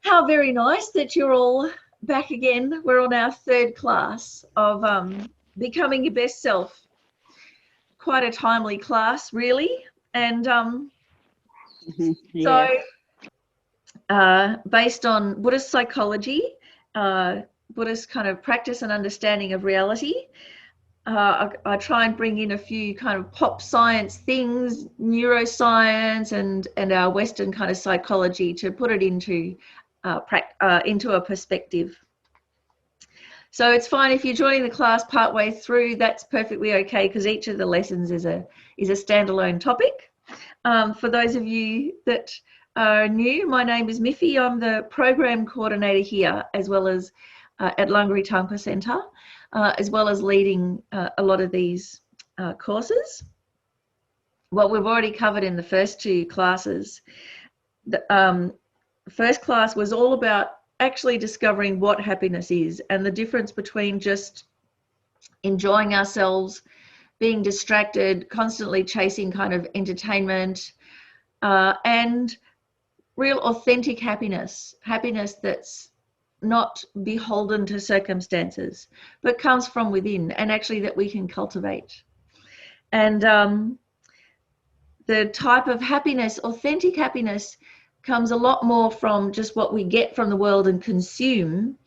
How very nice that you're all back again. We're on our third class of Becoming Your Best Self. Quite a timely class, really. And Yeah. based on Buddhist psychology, Buddhist kind of practice and understanding of reality, I try and bring in a few kind of pop science things, neuroscience, and our Western kind of psychology to put it into a perspective. So it's fine if you're joining the class partway through. That's perfectly okay because each of the lessons is a standalone topic. For those of you that are new, my name is Miffy. I'm the program coordinator here, as well as at Lungri Tangpa Centre, as well as leading a lot of these courses. What we've already covered in the first two classes, the first class was all about actually discovering what happiness is and the difference between just enjoying ourselves, being distracted, constantly chasing kind of entertainment, and real authentic happiness that's not beholden to circumstances, but comes from within and actually that we can cultivate. And the type of happiness, authentic happiness, comes a lot more from just what we get from the world and consume,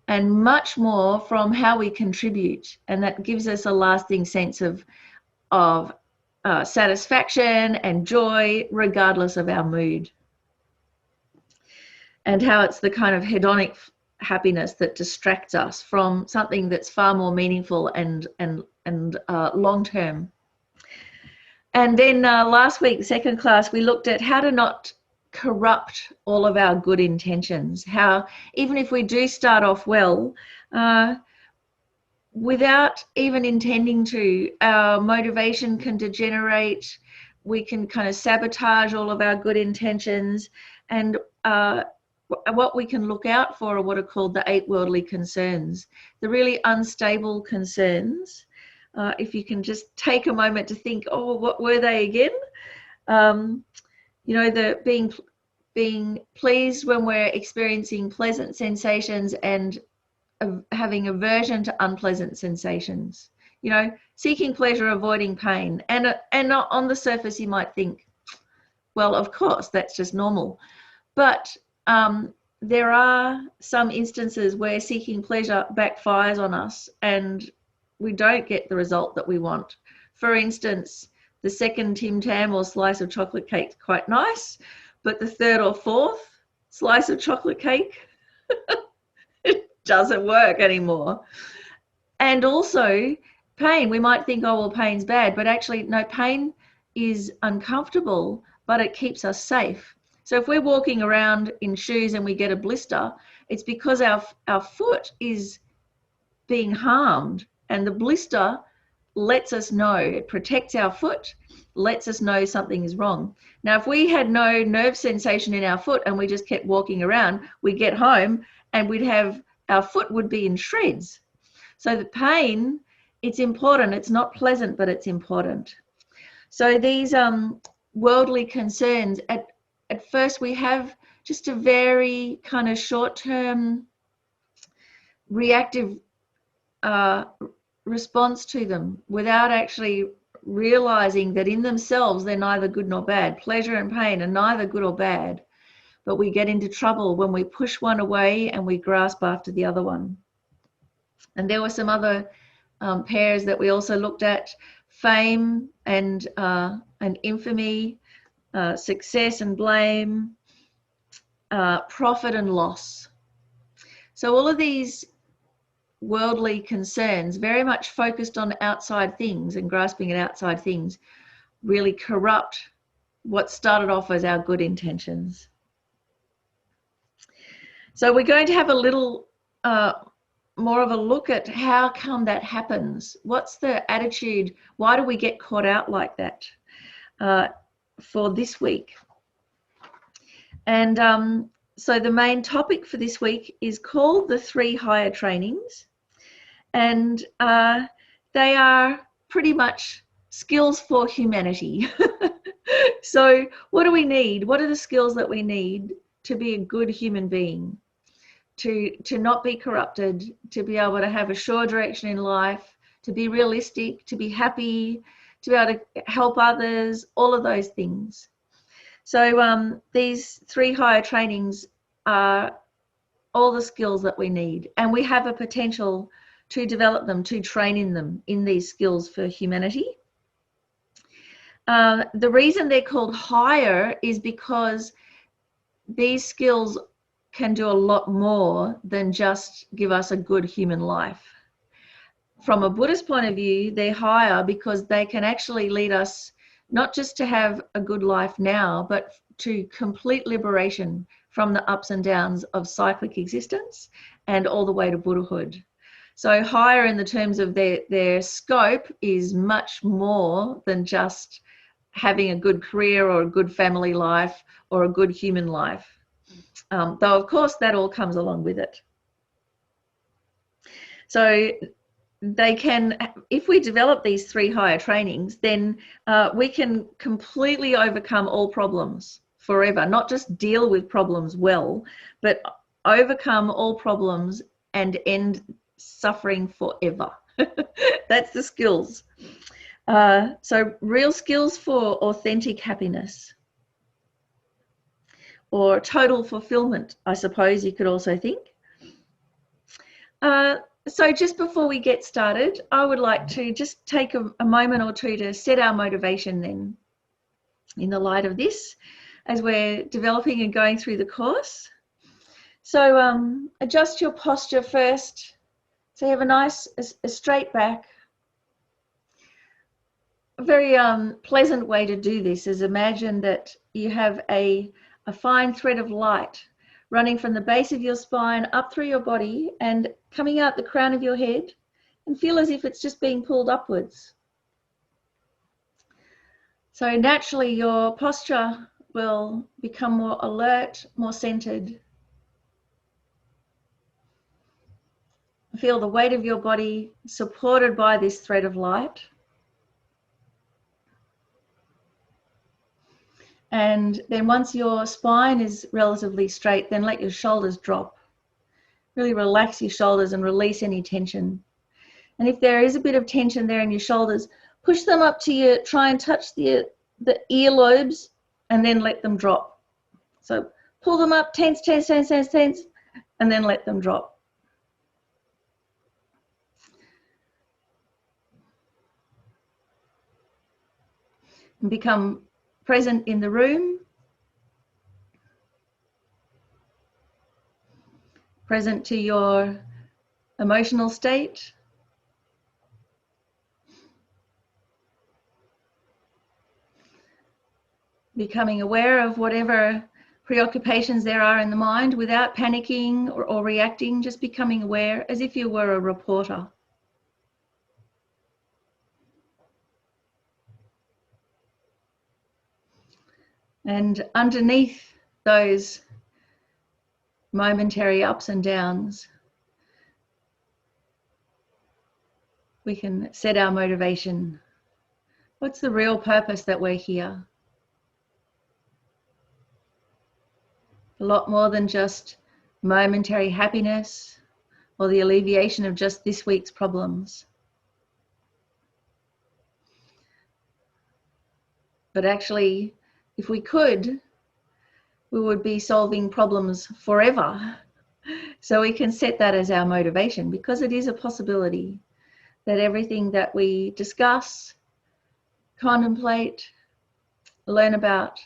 and much more from how we contribute. And that gives us a lasting sense of satisfaction and joy, regardless of our mood. And how it's the kind of hedonic happiness that distracts us from something that's far more meaningful and long-term. And then last week, second class, we looked at how to not corrupt all of our good intentions. How even if we do start off well, without even intending to, our motivation can degenerate. We can kind of sabotage all of our good intentions. And what we can look out for are what are called the 8 worldly concerns, the really unstable concerns. If you can just take a moment to think, oh, what were they again? The being pleased when we're experiencing pleasant sensations and having aversion to unpleasant sensations. Seeking pleasure, avoiding pain. And on the surface, you might think, well, of course, that's just normal. But there are some instances where seeking pleasure backfires on us and we don't get the result that we want. For instance, the second Tim Tam or slice of chocolate cake is quite nice, but the third or fourth slice of chocolate cake, it doesn't work anymore. And also pain, we might think, oh, well, pain's bad, but actually, no, pain is uncomfortable, but it keeps us safe. So if we're walking around in shoes and we get a blister, it's because our foot is being harmed, and the blister lets us know, it protects our foot, lets us know something is wrong. Now, if we had no nerve sensation in our foot and we just kept walking around, we'd get home and our foot would be in shreds. So the pain, it's important. It's not pleasant, but it's important. So these worldly concerns, at first we have just a very kind of short-term reactive response to them without actually realizing that in themselves they're neither good nor bad. Pleasure and pain are neither good or bad, but we get into trouble when we push one away and we grasp after the other one. And there were some other pairs that we also looked at: fame and infamy, success and blame, profit and loss. So all of these worldly concerns, very much focused on outside things and grasping at outside things, really corrupt what started off as our good intentions. So we're going to have a little more of a look at how come that happens. What's the attitude? Why do we get caught out like that for this week? And so the main topic for this week is called the 3 higher trainings. And they are pretty much skills for humanity. So what do we need? What are the skills that we need to be a good human being, to not be corrupted, to be able to have a sure direction in life, to be realistic, to be happy, to be able to help others, all of those things. So these 3 higher trainings are all the skills that we need, and we have a potential to develop them, to train in them, in these skills for humanity. The reason they're called higher is because these skills can do a lot more than just give us a good human life. From a Buddhist point of view, they're higher because they can actually lead us not just to have a good life now, but to complete liberation from the ups and downs of cyclic existence and all the way to Buddhahood. So higher in the terms of their scope is much more than just having a good career or a good family life or a good human life. Though, of course, that all comes along with it. So they can, if we develop these 3 higher trainings, then we can completely overcome all problems forever, not just deal with problems well, but overcome all problems and end suffering forever. That's the skills. So real skills for authentic happiness, or total fulfillment, I suppose you could also think. So just before we get started, I would like to just take a moment or two to set our motivation then, in the light of this, as we're developing and going through the course. So adjust your posture first. So you have a nice, a straight back. A very pleasant way to do this is imagine that you have a fine thread of light running from the base of your spine up through your body and coming out the crown of your head, and feel as if it's just being pulled upwards. So naturally your posture will become more alert, more centered. Feel the weight of your body supported by this thread of light. And then once your spine is relatively straight, then let your shoulders drop. Really relax your shoulders and release any tension. And if there is a bit of tension there in your shoulders, push them up to you, try and touch the earlobes, and then let them drop. So pull them up, tense, tense, tense, tense, tense, and then let them drop. And become present in the room, present to your emotional state, becoming aware of whatever preoccupations there are in the mind without panicking or reacting, just becoming aware as if you were a reporter. And underneath those momentary ups and downs, we can set our motivation. What's the real purpose that we're here? A lot more than just momentary happiness or the alleviation of just this week's problems. But actually, if we could, we would be solving problems forever. So we can set that as our motivation, because it is a possibility that everything that we discuss, contemplate, learn about,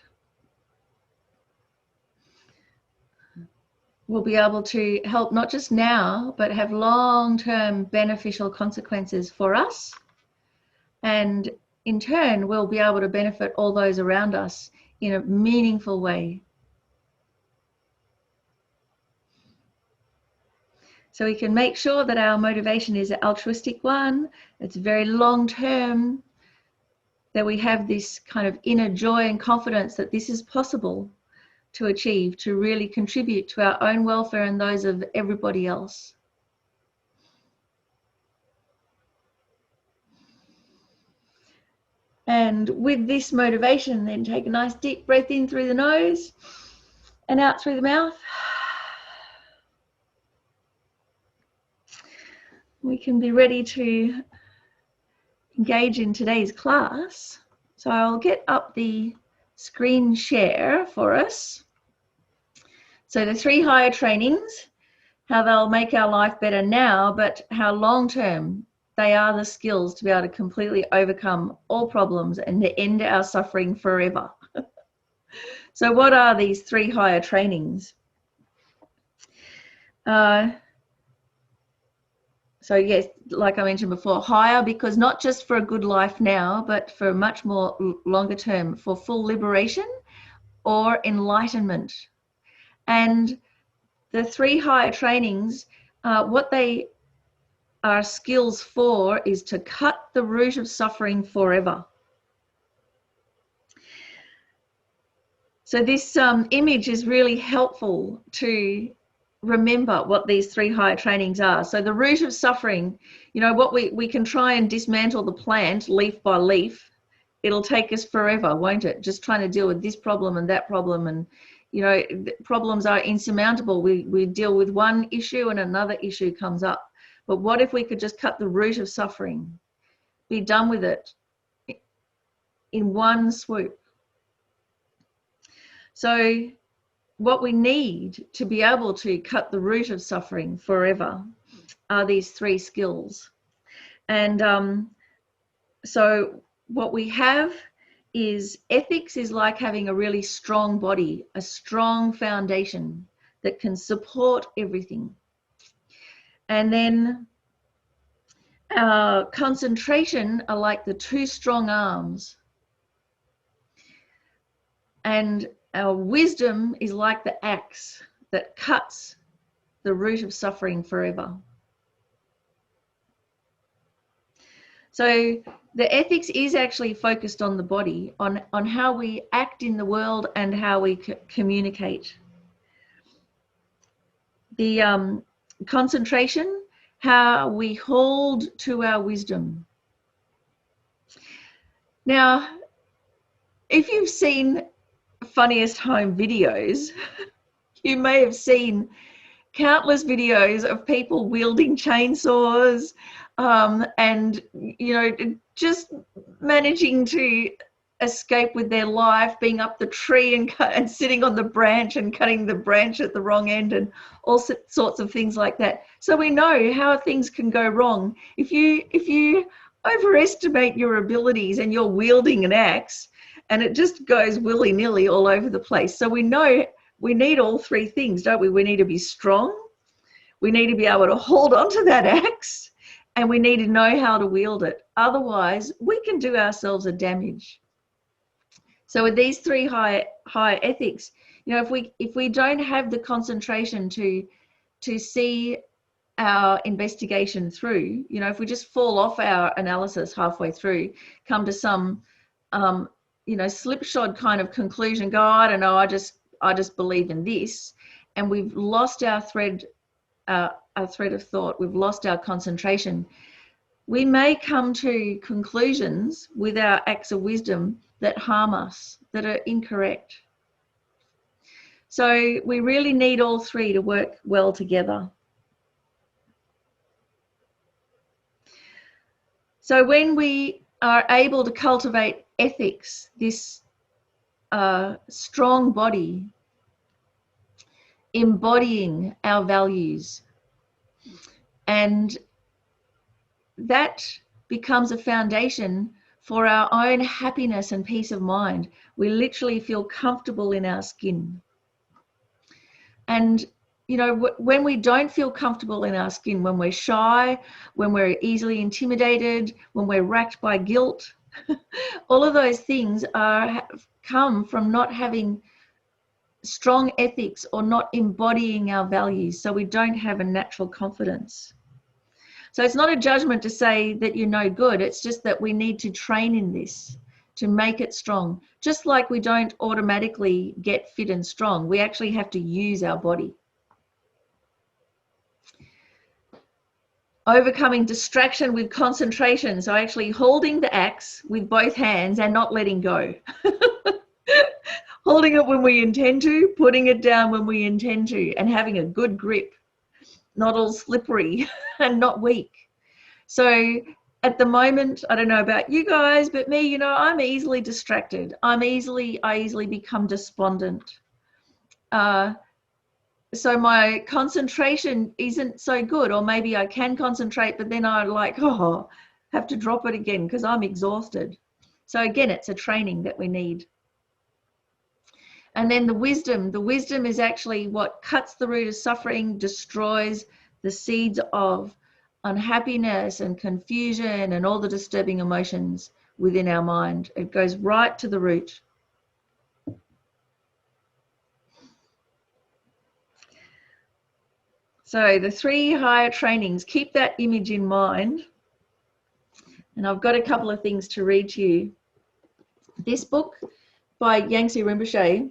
will be able to help not just now, but have long-term beneficial consequences for us. And in turn, we'll be able to benefit all those around us in a meaningful way. So we can make sure that our motivation is an altruistic one, it's very long-term, that we have this kind of inner joy and confidence that this is possible to achieve, to really contribute to our own welfare and those of everybody else. And with this motivation, then take a nice deep breath in through the nose and out through the mouth. We can be ready to engage in today's class. So I'll get up the screen share for us. So the 3 higher trainings, how they'll make our life better now, but how long-term they are the skills to be able to completely overcome all problems and to end our suffering forever. So what are these 3 higher trainings? So yes, like I mentioned before, higher because not just for a good life now, but for much more longer term, for full liberation or enlightenment. And the 3 higher trainings, what they are skills for is to cut the root of suffering forever. So this image is really helpful to remember what these 3 higher trainings are. So the root of suffering, you know, what we can try and dismantle the plant leaf by leaf. It'll take us forever, won't it? Just trying to deal with this problem and that problem, and you know, problems are insurmountable. We deal with one issue and another issue comes up. But what if we could just cut the root of suffering, be done with it in one swoop? So what we need to be able to cut the root of suffering forever are these 3 skills. And so what we have is ethics is like having a really strong body, a strong foundation that can support everything. And then our concentration are like the 2 strong arms. And our wisdom is like the axe that cuts the root of suffering forever. So the ethics is actually focused on the body, on how we act in the world and how we communicate. The concentration, how we hold to our wisdom. Now, if you've seen Funniest Home Videos, you may have seen countless videos of people wielding chainsaws and, you know, just managing to escape with their life, being up the tree and sitting on the branch and cutting the branch at the wrong end and all sorts of things like that. So we know how things can go wrong. If you overestimate your abilities and you're wielding an axe, and it just goes willy-nilly all over the place. So we know we need all 3 things, don't we? We need to be strong, we need to be able to hold on to that axe, and we need to know how to wield it. Otherwise, we can do ourselves a damage. So with these 3 high ethics, you know, if we don't have the concentration to see our investigation through, you know, if we just fall off our analysis halfway through, come to some you know, slipshod kind of conclusion, go, I don't know, I just believe in this, and we've lost our thread of thought, we've lost our concentration, we may come to conclusions with our acts of wisdom that harm us, that are incorrect. So we really need all 3 to work well together. So when we are able to cultivate ethics, this strong body, embodying our values, and that becomes a foundation for our own happiness and peace of mind. We literally feel comfortable in our skin. And you know, when we don't feel comfortable in our skin, when we're shy, when we're easily intimidated, when we're racked by guilt, all of those things come from not having strong ethics or not embodying our values. So we don't have a natural confidence. So it's not a judgment to say that you're no good. It's just that we need to train in this to make it strong. Just like we don't automatically get fit and strong, we actually have to use our body. Overcoming distraction with concentration. So actually holding the axe with both hands and not letting go. Holding it when we intend to, putting it down when we intend to, and having a good grip, not all slippery and not weak. So at the moment, I don't know about you guys, but me, you know, I'm easily distracted. I easily become despondent. So my concentration isn't so good, or maybe I can concentrate, but then I have to drop it again because I'm exhausted. So again, it's a training that we need. And then the wisdom is actually what cuts the root of suffering, destroys the seeds of unhappiness and confusion and all the disturbing emotions within our mind. It goes right to the root. So the 3 higher trainings, keep that image in mind. And I've got a couple of things to read to you. This book by Yangtze Rinpoche,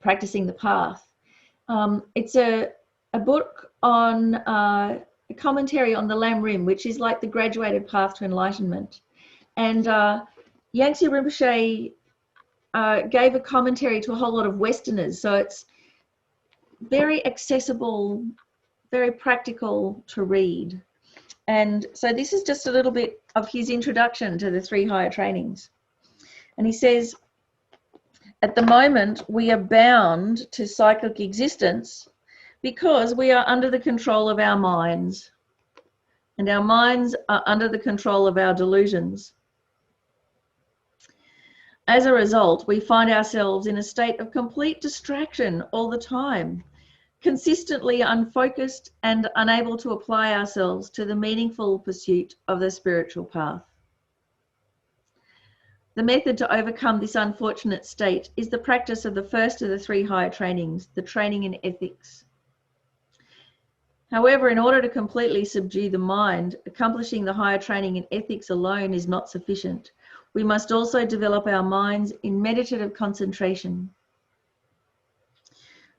Practicing the Path. It's a book on a commentary on the Lam Rim, which is like the graduated path to enlightenment. And Yangtze Rinpoche gave a commentary to a whole lot of Westerners. So it's very accessible, very practical to read. And so this is just a little bit of his introduction to the 3 higher trainings. And he says, at the moment, we are bound to cyclic existence because we are under the control of our minds. And our minds are under the control of our delusions. As a result, we find ourselves in a state of complete distraction all the time, consistently unfocused and unable to apply ourselves to the meaningful pursuit of the spiritual path. The method to overcome this unfortunate state is the practice of the first of the 3 higher trainings, the training in ethics. However, in order to completely subdue the mind, accomplishing the higher training in ethics alone is not sufficient. We must also develop our minds in meditative concentration.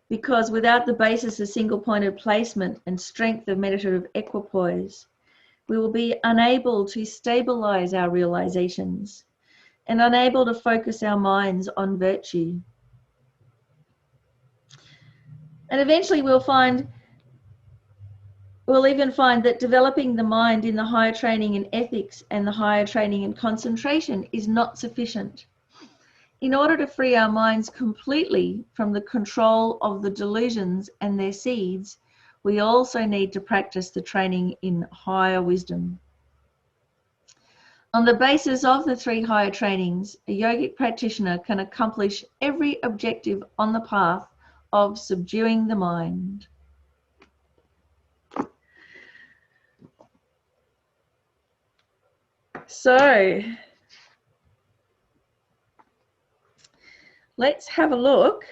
Because without the basis of single-pointed placement and strength of meditative equipoise, we will be unable to stabilize our realizations and unable to focus our minds on virtue. And eventually we'll even find that developing the mind in the higher training in ethics and the higher training in concentration is not sufficient. In order to free our minds completely from the control of the delusions and their seeds, we also need to practice the training in higher wisdom. On the basis of the 3 higher trainings, a yogic practitioner can accomplish every objective on the path of subduing the mind. So, let's have a look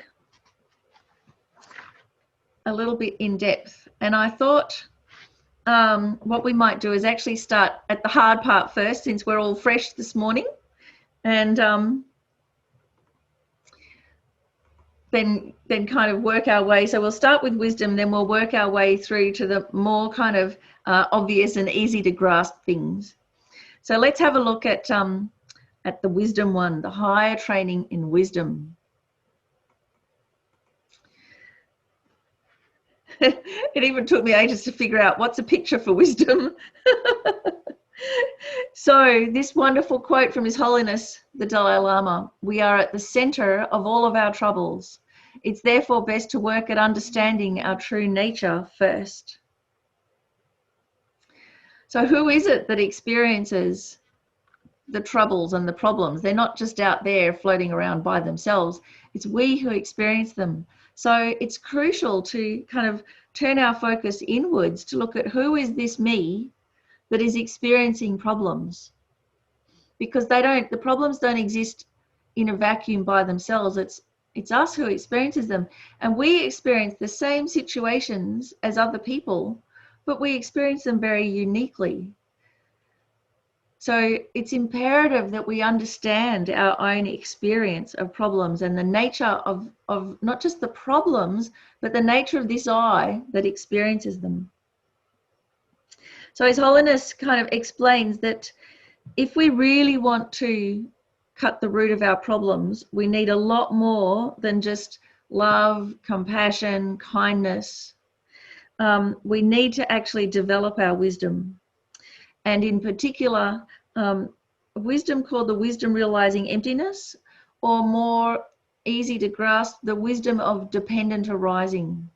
a little bit in depth. And I thought what we might do is actually start at the hard part first, since we're all fresh this morning, and then kind of work our way. So we'll start with wisdom, then we'll work our way through to the more kind of obvious and easy to grasp things. So let's have a look at the wisdom one, the higher training in wisdom. It even took me ages to figure out what's a picture for wisdom. So this wonderful quote from His Holiness the Dalai Lama: "We are at the center of all of our troubles. It's therefore best to work at understanding our true nature first." So who is it that experiences the troubles and the problems? They're not just out there floating around by themselves. It's we who experience them. So it's crucial to kind of turn our focus inwards to look at who is this me that is experiencing problems, because the problems don't exist in a vacuum by themselves. It's us who experiences them, and we experience the same situations as other people, but we experience them very uniquely. So it's imperative that we understand our own experience of problems and the nature of not just the problems, but the nature of this I that experiences them. So His Holiness kind of explains that if we really want to cut the root of our problems, we need a lot more than just love, compassion, kindness. We need to actually develop our wisdom. And in particular, wisdom called the wisdom realizing emptiness, or more easy to grasp, the wisdom of dependent arising.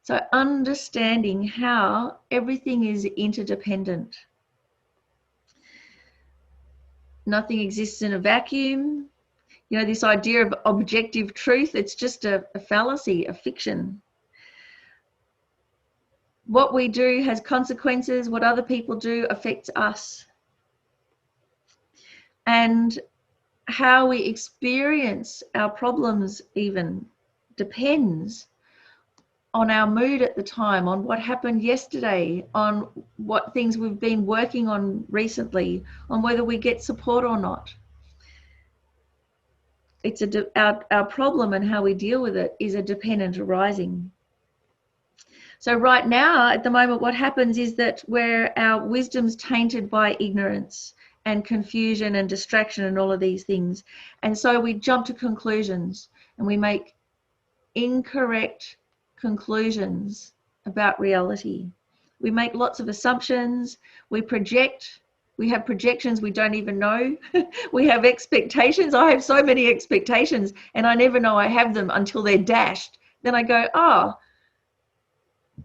So understanding how everything is interdependent. Nothing exists in a vacuum. You know, this idea of objective truth, it's just a fallacy, a fiction. What we do has consequences. What other people do affects us. And how we experience our problems even depends on our mood at the time, on what happened yesterday, on what things we've been working on recently, on whether we get support or not. It's our problem, and how we deal with it is a dependent arising. So right now, at the moment, what happens is that where our wisdom's tainted by ignorance and confusion and distraction and all of these things, and so we jump to conclusions and we make incorrect conclusions about reality. We make lots of assumptions, we project, we have projections we don't even know. We have expectations. I have so many expectations and I never know I have them until they're dashed. Then I go, oh,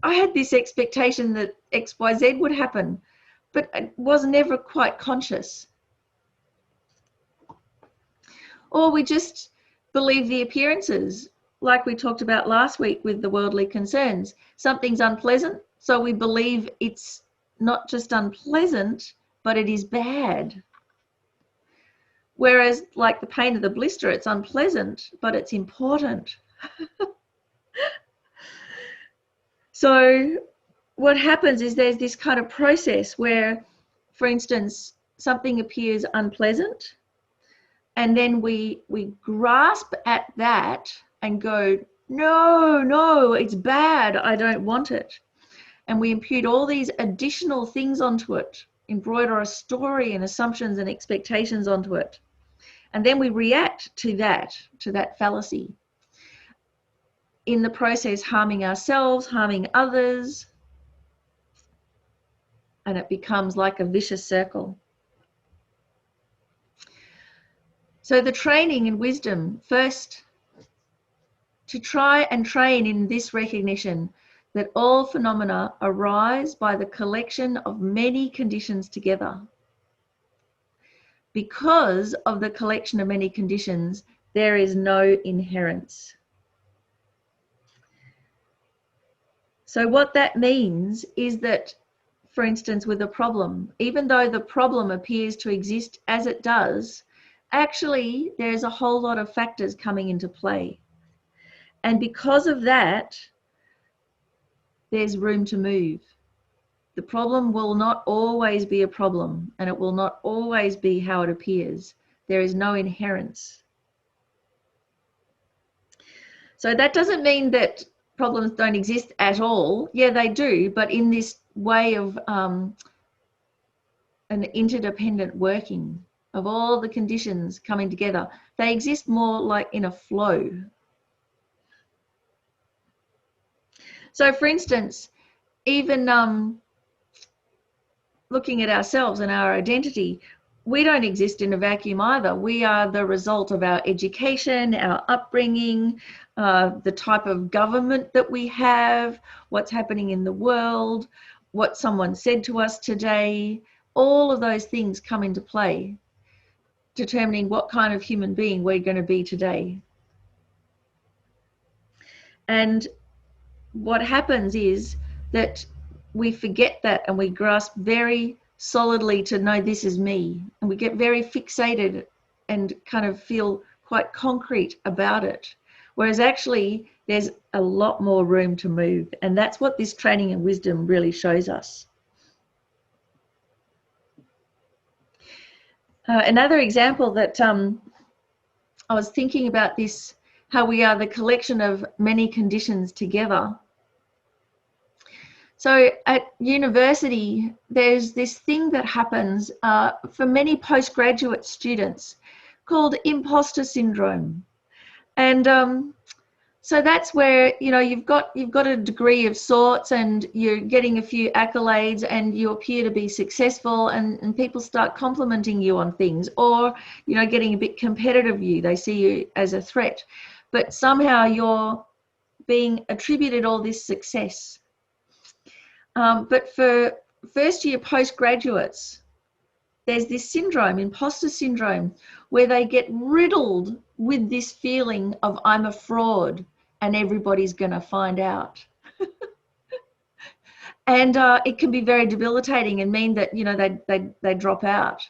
I had this expectation that XYZ would happen, but I was never quite conscious. Or we just believe the appearances, like we talked about last week with the worldly concerns. Something's unpleasant, so we believe it's not just unpleasant, but it is bad. Whereas, like the pain of the blister, it's unpleasant, but it's important. So what happens is there's this kind of process where, for instance, something appears unpleasant, and then we grasp at that and go, no, it's bad, I don't want it. And we impute all these additional things onto it, embroider a story and assumptions and expectations onto it. And then we react to that fallacy. In the process, harming ourselves, harming others, and it becomes like a vicious circle. So the training in wisdom, first, to try and train in this recognition that all phenomena arise by the collection of many conditions together. Because of the collection of many conditions, there is no inherence. So what that means is that, for instance, with a problem, even though the problem appears to exist as it does, actually there's a whole lot of factors coming into play. And because of that, there's room to move. The problem will not always be a problem, and it will not always be how it appears. There is no inherence. So that doesn't mean that problems don't exist at all. Yeah, they do, but in this way of an interdependent working of all the conditions coming together. They exist more like in a flow. So for instance, even looking at ourselves and our identity, we don't exist in a vacuum either. We are the result of our education, our upbringing, the type of government that we have, what's happening in the world, what someone said to us today. All of those things come into play, determining what kind of human being we're going to be today. And what happens is that we forget that and we grasp very solidly to know this is me, and we get very fixated and kind of feel quite concrete about it, whereas actually there's a lot more room to move, and that's what this training in wisdom really shows us. Another example that I was thinking about this, how we are the collection of many conditions together. So at university, there's this thing that happens for many postgraduate students. called imposter syndrome. And so that's where, you know, you've got a degree of sorts, and you're getting a few accolades, and you appear to be successful, and people start complimenting you on things, or, you know, getting a bit competitive. They see you as a threat, but somehow you're being attributed all this success. But for first year postgraduates, there's this syndrome, imposter syndrome, where they get riddled with this feeling of I'm a fraud and everybody's going to find out. And it can be very debilitating and mean that, you know, they drop out,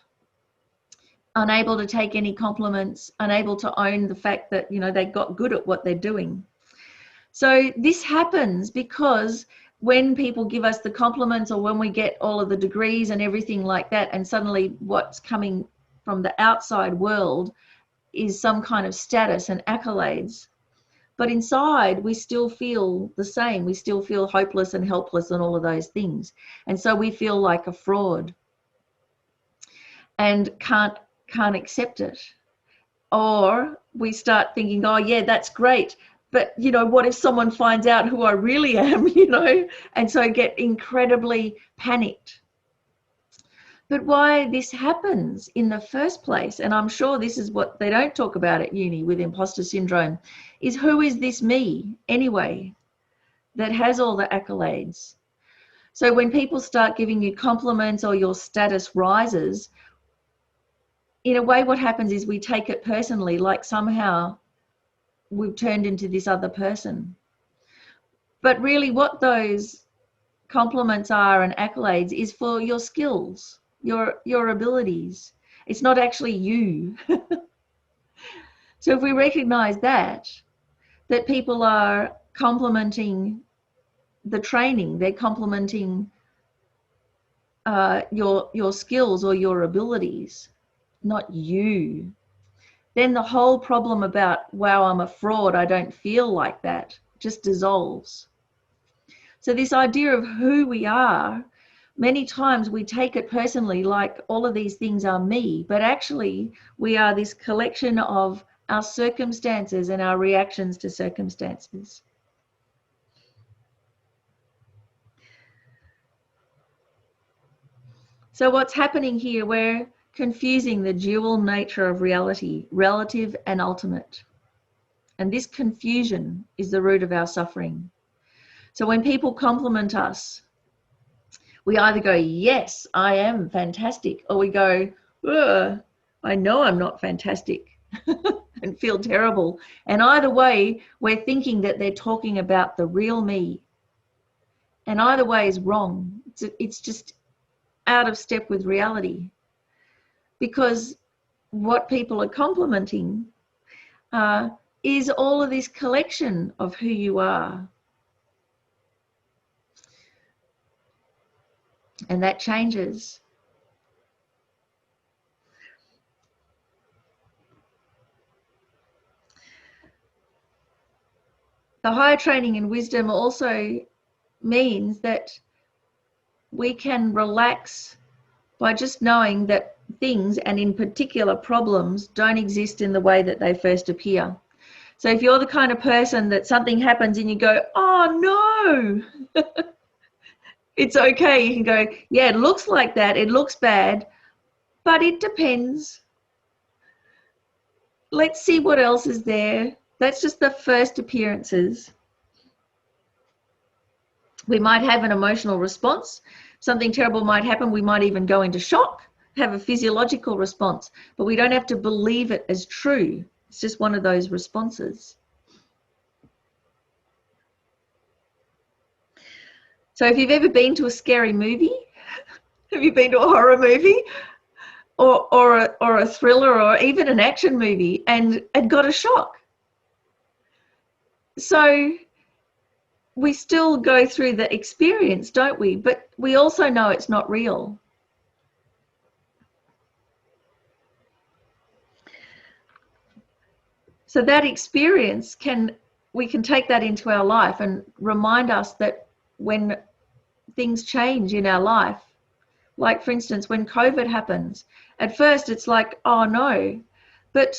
unable to take any compliments, unable to own the fact that, you know, they got good at what they're doing. So this happens because when people give us the compliments, or when we get all of the degrees and everything like that, and suddenly what's coming from the outside world is some kind of status and accolades, but inside we still feel the same. We still feel hopeless and helpless and all of those things. And so we feel like a fraud and can't accept it. Or we start thinking, oh yeah, that's great, but, you know, what if someone finds out who I really am, you know? And so get incredibly panicked. But why this happens in the first place, and I'm sure this is what they don't talk about at uni with imposter syndrome, is who is this me anyway that has all the accolades? So when people start giving you compliments or your status rises, in a way what happens is we take it personally, like somehow we've turned into this other person. But really what those compliments are and accolades is for your skills, your abilities. It's not actually you. So if we recognize that people are complimenting the training, they're complimenting your skills or your abilities, not you, then the whole problem about, wow, I'm a fraud, I don't feel like that, just dissolves. So this idea of who we are, many times we take it personally, like all of these things are me, but actually we are this collection of our circumstances and our reactions to circumstances. So what's happening here, we're confusing the dual nature of reality, relative and ultimate. And this confusion is the root of our suffering. So when people compliment us, we either go, yes, I am fantastic, or we go, I know I'm not fantastic, and feel terrible. And either way, we're thinking that they're talking about the real me. And either way is wrong. It's just out of step with reality. Because what people are complimenting is all of this collection of who you are. And that changes. The higher training in wisdom also means that we can relax by just knowing that things, and in particular problems, don't exist in the way that they first appear. So if you're the kind of person that something happens and you go, oh no, it's okay. You can go, yeah, it looks like that, it looks bad, but it depends. Let's see what else is there. That's just the first appearances. We might have an emotional response. Something terrible might happen. We might even go into shock, have a physiological response, but we don't have to believe it as true. It's just one of those responses. So if you've ever been to a scary movie, have you been to a horror movie or a thriller or even an action movie and got a shock? So we still go through the experience, don't we? But we also know it's not real. So that experience we can take that into our life and remind us that when things change in our life, like for instance, when COVID happens, at first it's like, oh no, But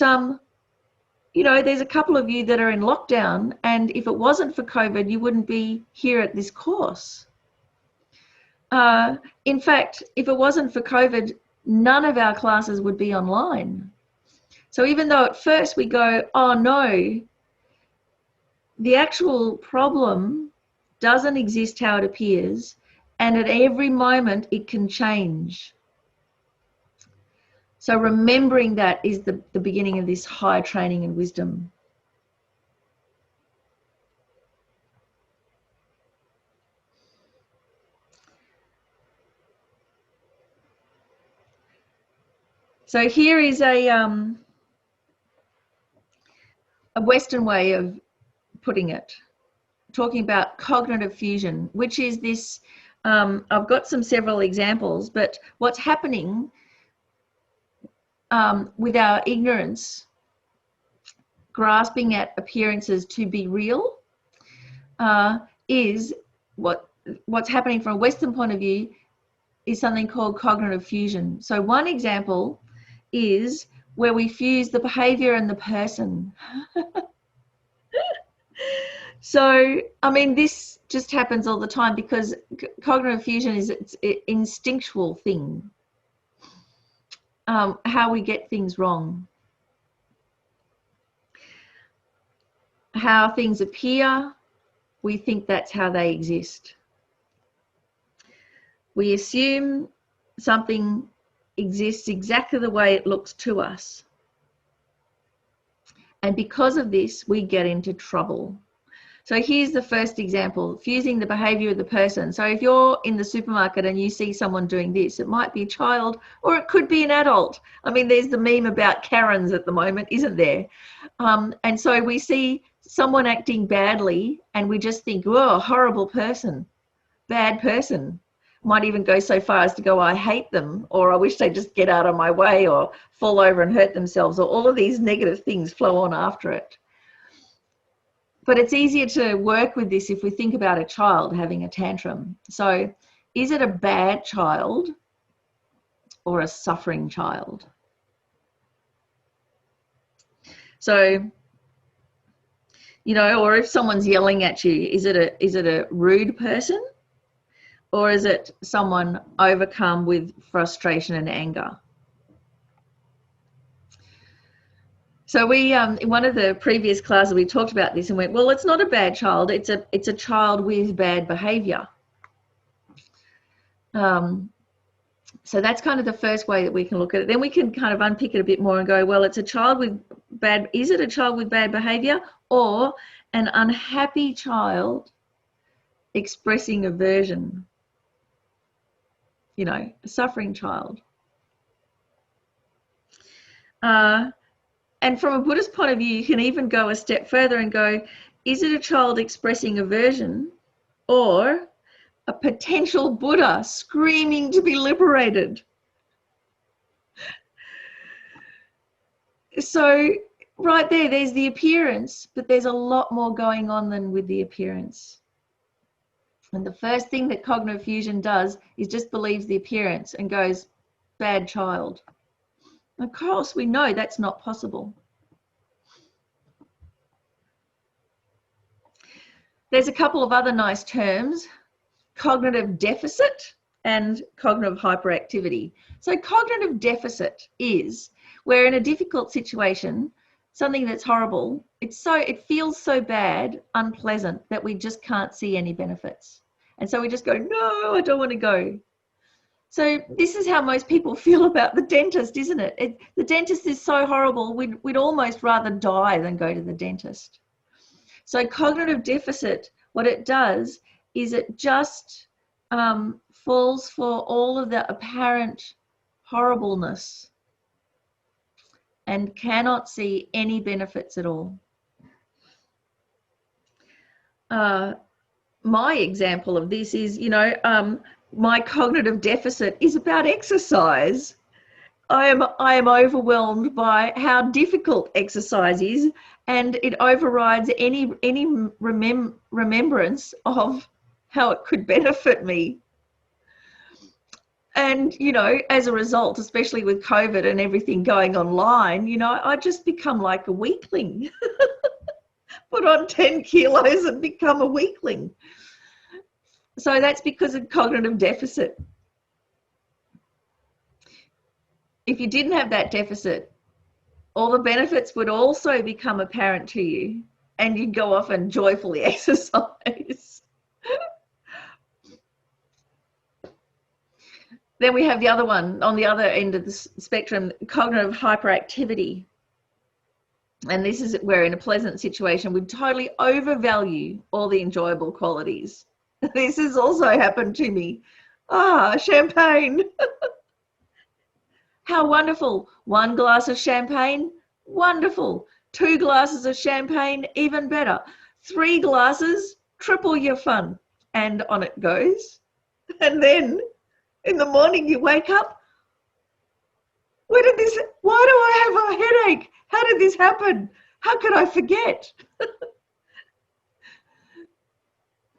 you know, there's a couple of you that are in lockdown, and if it wasn't for COVID, you wouldn't be here at this course. In fact, if it wasn't for COVID, none of our classes would be online. So even though at first we go, oh no, the actual problem doesn't exist how it appears, and at every moment it can change. So remembering that is the beginning of this higher training and wisdom. So here is a Western way of putting it, talking about cognitive fusion, which is this, I've got several examples, but what's happening with our ignorance, grasping at appearances to be real, is what's happening from a Western point of view is something called cognitive fusion. So one example is where we fuse the behavior and the person. So, I mean, this just happens all the time because cognitive fusion is an instinctual thing. How we get things wrong. How things appear, we think that's how they exist. We assume something exists exactly the way it looks to us. And because of this, we get into trouble. So here's the first example, fusing the behavior of the person. So if you're in the supermarket and you see someone doing this, it might be a child or it could be an adult. I mean, there's the meme about Karens at the moment, isn't there? And so we see someone acting badly and we just think, oh, horrible person, bad person. Might even go so far as to go, I hate them, or I wish they'd just get out of my way, or fall over and hurt themselves, or all of these negative things flow on after it. But it's easier to work with this if we think about a child having a tantrum. So is it a bad child or a suffering child? So, you know, or if someone's yelling at you, is it a rude person? Or is it someone overcome with frustration and anger? So we, in one of the previous classes, we talked about this and went, well, it's not a bad child. It's a child with bad behavior. So that's kind of the first way that we can look at it. Then we can kind of unpick it a bit more and go, well, it's a child with bad, is it a child with bad behavior or an unhappy child expressing aversion? You know, a suffering child. And from a Buddhist point of view, you can even go a step further and go, is it a child expressing aversion or a potential Buddha screaming to be liberated? So right there's the appearance, but there's a lot more going on than with the appearance. And the first thing that cognitive fusion does is just believes the appearance and goes, bad child. Of course, we know that's not possible. There's a couple of other nice terms, cognitive deficit and cognitive hyperactivity. So cognitive deficit is where in a difficult situation, something that's horrible, it feels so bad, unpleasant, that we just can't see any benefits. And so we just go, no, I don't want to go. So this is how most people feel about the dentist, isn't it? The dentist is so horrible, we'd almost rather die than go to the dentist. So cognitive deficit, what it does is it just falls for all of the apparent horribleness and cannot see any benefits at all. My example of this is, you know, my cognitive deficit is about exercise. I am overwhelmed by how difficult exercise is, and it overrides any remembrance of how it could benefit me. And, you know, as a result, especially with COVID and everything going online, you know, I just become like a weakling. Put on 10 kilos and become a weakling. So that's because of cognitive deficit. If you didn't have that deficit, all the benefits would also become apparent to you, and you'd go off and joyfully exercise. Then we have the other one on the other end of the spectrum, cognitive hyperactivity. And this is where in a pleasant situation, we totally overvalue all the enjoyable qualities. This has also happened to me. Ah, champagne. How wonderful. 1 glass of champagne, wonderful. 2 glasses of champagne, even better. 3 glasses, triple your fun. And on it goes. And then in the morning you wake up, why do I have a headache? How did this happen? How could I forget?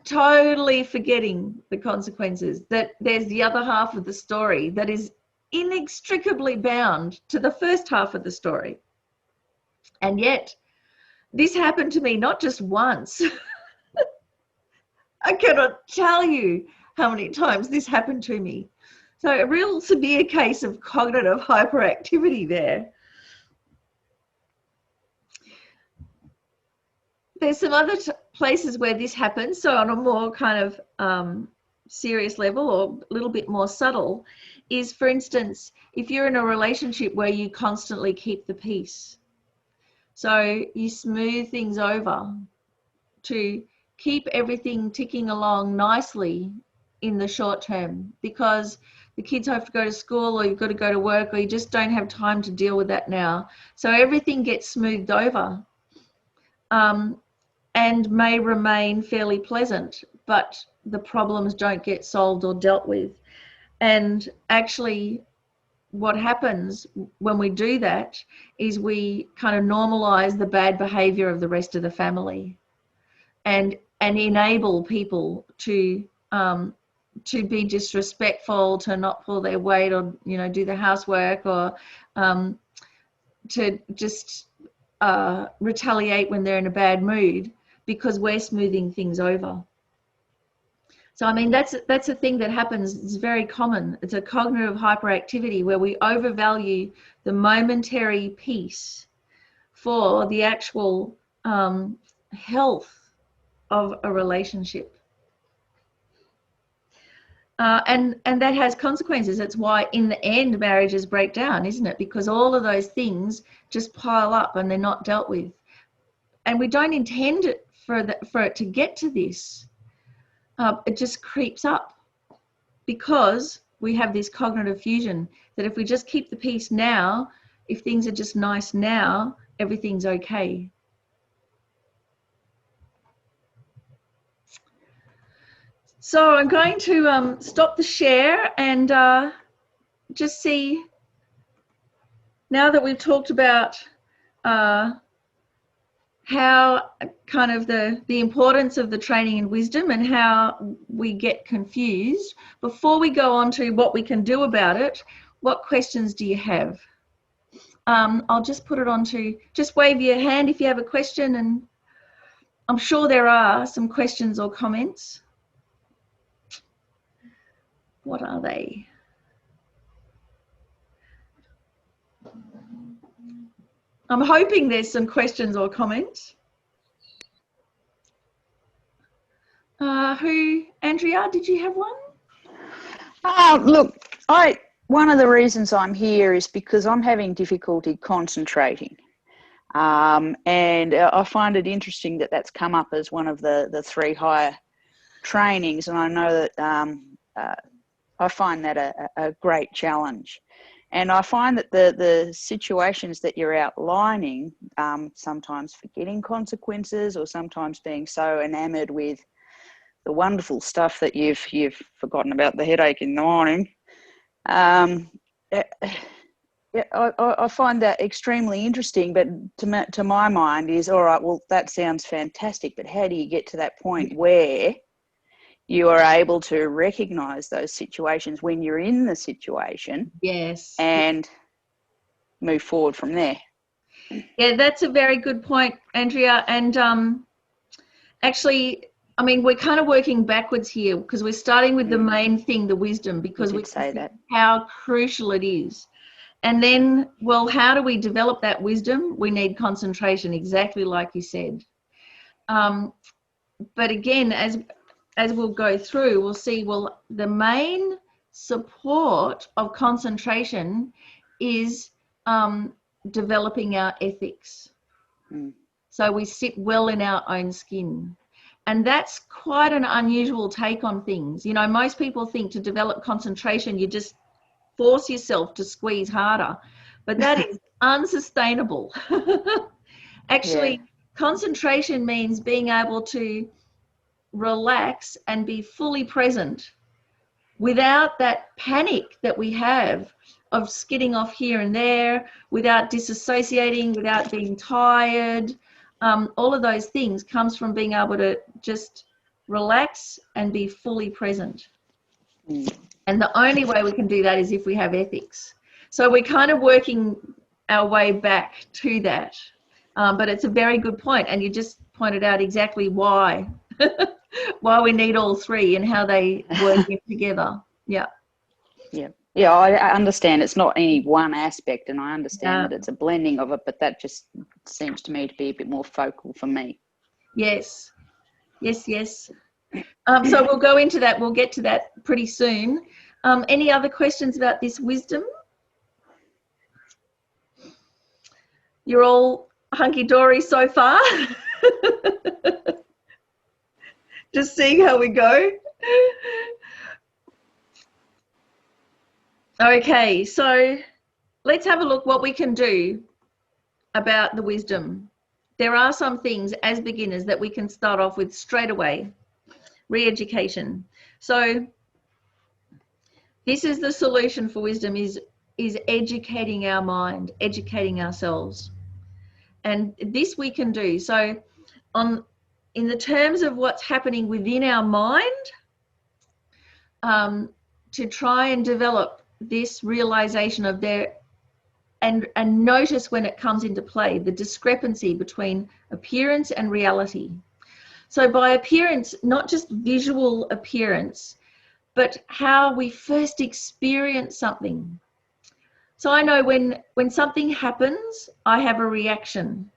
Totally forgetting the consequences, that there's the other half of the story that is inextricably bound to the first half of the story. And yet, this happened to me not just once. I cannot tell you how many times this happened to me. So a real severe case of cognitive hyperactivity there. There's some other places where this happens. So on a more kind of serious level or a little bit more subtle is, for instance, if you're in a relationship where you constantly keep the peace. So you smooth things over to keep everything ticking along nicely in the short term, because the kids have to go to school or you've got to go to work or you just don't have time to deal with that now. So everything gets smoothed over and may remain fairly pleasant, but the problems don't get solved or dealt with. And actually what happens when we do that is we kind of normalize the bad behavior of the rest of the family and enable people to be disrespectful, to not pull their weight or, you know, do the housework, or to just retaliate when they're in a bad mood because we're smoothing things over. So, I mean, that's a thing that happens. It's very common. It's a cognitive hyperactivity where we overvalue the momentary peace for the actual health of a relationship. And that has consequences. That's why in the end marriages break down, isn't it? Because all of those things just pile up and they're not dealt with. And we don't intend it for it to get to this. It just creeps up because we have this cognitive fusion that if we just keep the peace now, if things are just nice now, everything's okay. So I'm going to stop the share and just see, now that we've talked about how kind of the importance of the training in wisdom and how we get confused, before we go on to what we can do about it, what questions do you have? I'll just put it on to, just wave your hand if you have a question, and I'm sure there are some questions or comments. What are they? I'm hoping there's some questions or comments. Andrea, did you have one? Look, one of the reasons I'm here is because I'm having difficulty concentrating. And I find it interesting that that's come up as one of the 3 higher trainings. And I know that I find that a great challenge. And I find that the situations that you're outlining, sometimes forgetting consequences or sometimes being so enamored with the wonderful stuff that you've forgotten about the headache in the morning. I find that extremely interesting, but to my mind is, all right, well, that sounds fantastic, but how do you get to that point where you are able to recognize those situations when you're in the situation. Yes. And move forward from there. Yeah, that's a very good point, Andrea. And actually, I mean, we're kind of working backwards here because we're starting with the main thing, the wisdom, because we say that how crucial it is. And then, well, how do we develop that wisdom? We need concentration, exactly like you said. But again, as we'll go through, we'll see, well, the main support of concentration is developing our ethics. So we sit well in our own skin. And that's quite an unusual take on things. You know, most people think to develop concentration, you just force yourself to squeeze harder. But that is unsustainable. Actually, concentration means being able to relax and be fully present without that panic that we have of skidding off here and there, without disassociating, without being tired. All of those things comes from being able to just relax and be fully present. And the only way we can do that is if we have ethics. So we're kind of working our way back to that. But it's a very good point, and you just pointed out exactly why why we need all three and how they work in together. Yeah. Yeah, I understand it's not any one aspect, and I understand that it's a blending of it, but that just seems to me to be a bit more focal for me. Yes. So we'll go into that. We'll get to that pretty soon. Any other questions about this wisdom? You're all hunky-dory so far? Just seeing how we go. Okay, so let's have a look what we can do about the wisdom. There are some things as beginners that we can start off with straight away. Re-education. So this is the solution for wisdom, is educating our mind, educating ourselves. And this we can do. So in the terms of what's happening within our mind, to try and develop this realization of and notice when it comes into play, the discrepancy between appearance and reality. So by appearance, not just visual appearance, but how we first experience something. So I know when something happens, I have a reaction.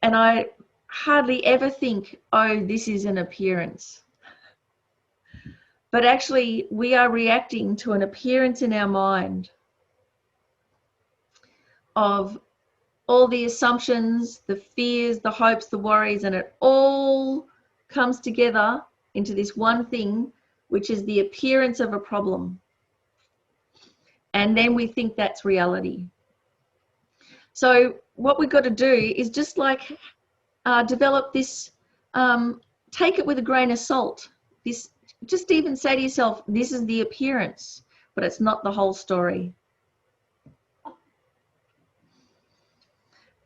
And I hardly ever think, oh, this is an appearance. But actually, we are reacting to an appearance in our mind of all the assumptions, the fears, the hopes, the worries, and it all comes together into this one thing, which is the appearance of a problem. And then we think that's reality. So what we've got to do is just like develop this, take it with a grain of salt. Just even say to yourself, this is the appearance, but it's not the whole story.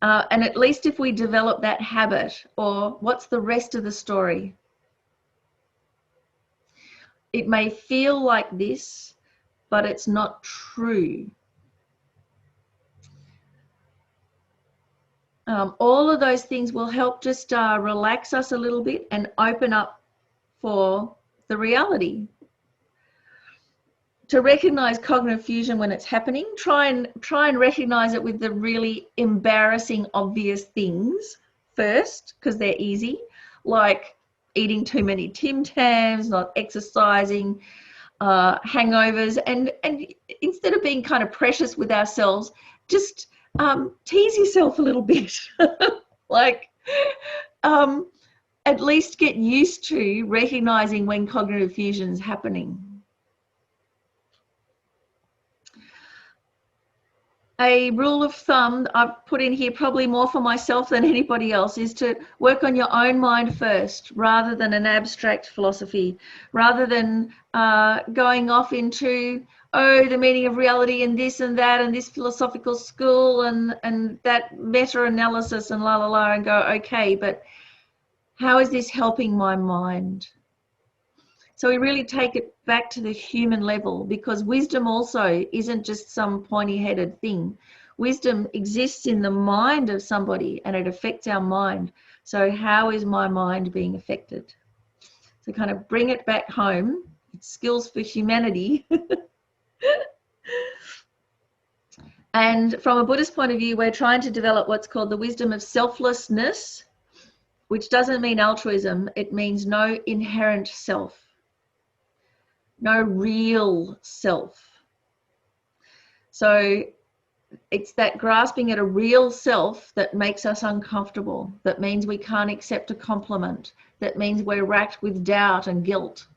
And at least if we develop that habit, or what's the rest of the story? It may feel like this, but it's not true. All of those things will help just relax us a little bit and open up for the reality. To recognize cognitive fusion when it's happening, try and recognize it with the really embarrassing, obvious things first, because they're easy, like eating too many Tim Tams, not exercising, hangovers, and instead of being kind of precious with ourselves, just tease yourself a little bit. Like, at least get used to recognizing when cognitive fusion is happening. A rule of thumb I've put in here, probably more for myself than anybody else, is to work on your own mind first, rather than an abstract philosophy, rather than going off into, oh, the meaning of reality and this and that and this philosophical school and that meta-analysis and la la la, and go, okay, but How is this helping my mind? So we really take it back to the human level, because wisdom also isn't just some pointy-headed thing. Wisdom exists in the mind of somebody, and it affects our mind. So how is my mind being affected? So kind of bring it back home. It's skills for humanity. And from a Buddhist point of view, we're trying to develop what's called the wisdom of selflessness, which doesn't mean altruism. It means no inherent self, no real self. So it's that grasping at a real self that makes us uncomfortable, that means we can't accept a compliment, that means we're racked with doubt and guilt.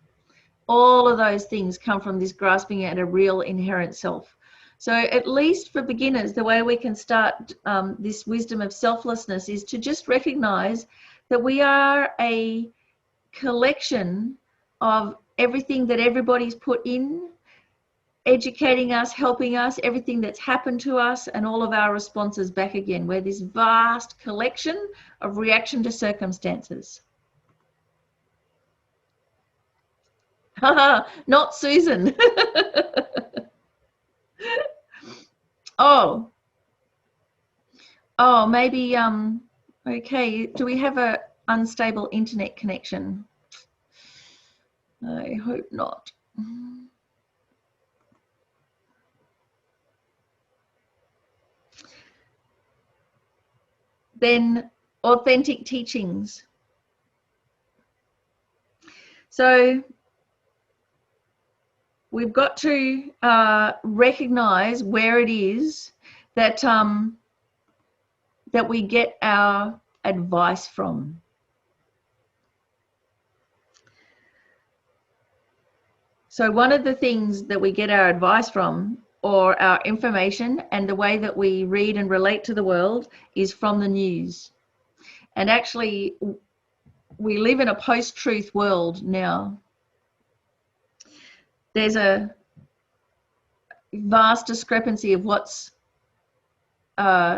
All of those things come from this grasping at a real inherent self. So at least for beginners, the way we can start this wisdom of selflessness is to just recognize that we are a collection of everything that everybody's put in, educating us, helping us, everything that's happened to us, and all of our responses back again. We're this vast collection of reaction to circumstances. Not Susan. Oh, maybe, okay, do we have a unstable internet connection? I hope not. Then authentic teachings. So we've got to recognize where it is that that we get our advice from. So one of the things that we get our advice from, or our information and the way that we read and relate to the world, is from the news. And actually, we live in a post-truth world now. There's a vast discrepancy of what's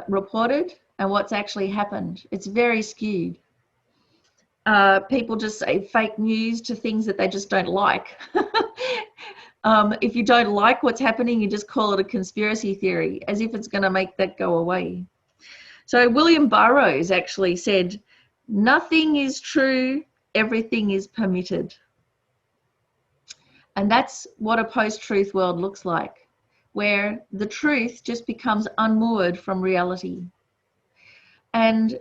reported and what's actually happened. It's very skewed. People just say fake news to things that they just don't like. If you don't like what's happening, you just call it a conspiracy theory, as if it's going to make that go away. So William Burroughs actually said, "Nothing is true, everything is permitted." And that's what a post-truth world looks like, where the truth just becomes unmoored from reality. And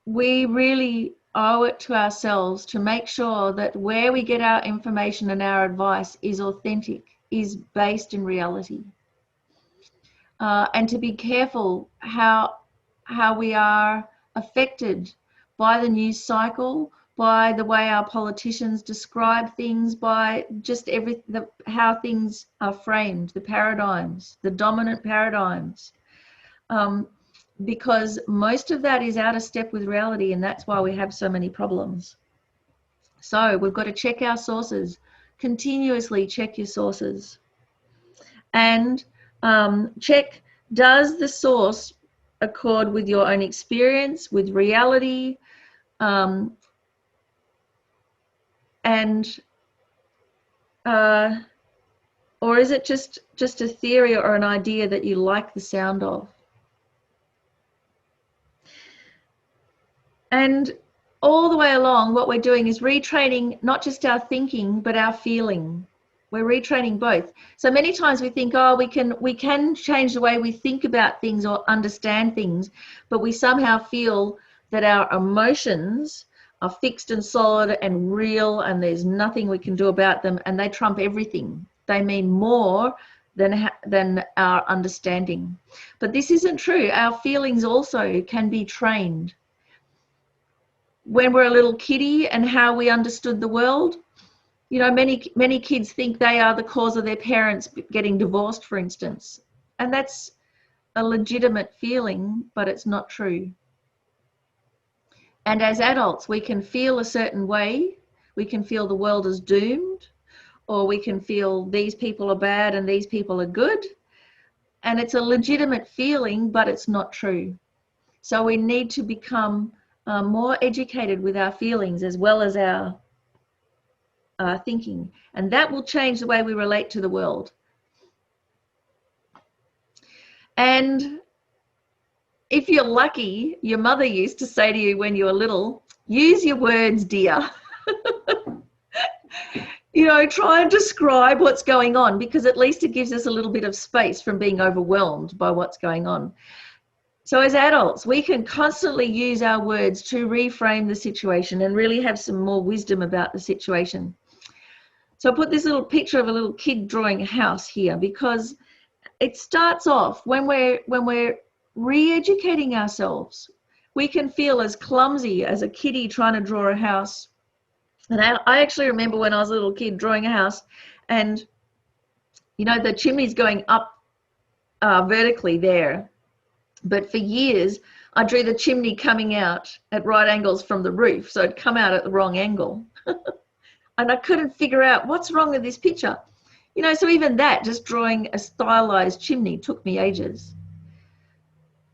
we really owe it to ourselves to make sure that where we get our information and our advice is authentic, is based in reality. And to be careful how we are affected by the news cycle, by the way our politicians describe things, by just how things are framed, the paradigms, the dominant paradigms. Because most of that is out of step with reality, and that's why we have so many problems. So we've got to check our sources, continuously check your sources, and check, does the source accord with your own experience, with reality, or is it just a theory or an idea that you like the sound of? And all the way along, what we're doing is retraining not just our thinking, but our feeling. We're retraining both. So many times we think, oh, we can change the way we think about things or understand things, but we somehow feel that our emotions are fixed and solid and real, and there's nothing we can do about them, and they trump everything. They mean more than our understanding. But this isn't true. Our feelings also can be trained. When we're a little kiddie and how we understood the world, you know, many kids think they are the cause of their parents getting divorced, for instance. And that's a legitimate feeling, but it's not true. And as adults, we can feel a certain way. We can feel the world is doomed, or we can feel these people are bad and these people are good. And it's a legitimate feeling, but it's not true. So we need to become more educated with our feelings as well as our thinking. And that will change the way we relate to the world. And if you're lucky, your mother used to say to you when you were little, use your words, dear. You know, try and describe what's going on, because at least it gives us a little bit of space from being overwhelmed by what's going on. So as adults, we can constantly use our words to reframe the situation and really have some more wisdom about the situation. So I put this little picture of a little kid drawing a house here, because it starts off when we're re-educating ourselves. We can feel as clumsy as a kiddie trying to draw a house. And I actually remember when I was a little kid drawing a house, and you know, the chimney's going up vertically there, but for years I drew the chimney coming out at right angles from the roof, so it'd come out at the wrong angle. And I couldn't figure out what's wrong with this picture. You know, so even that, just drawing a stylized chimney, took me ages.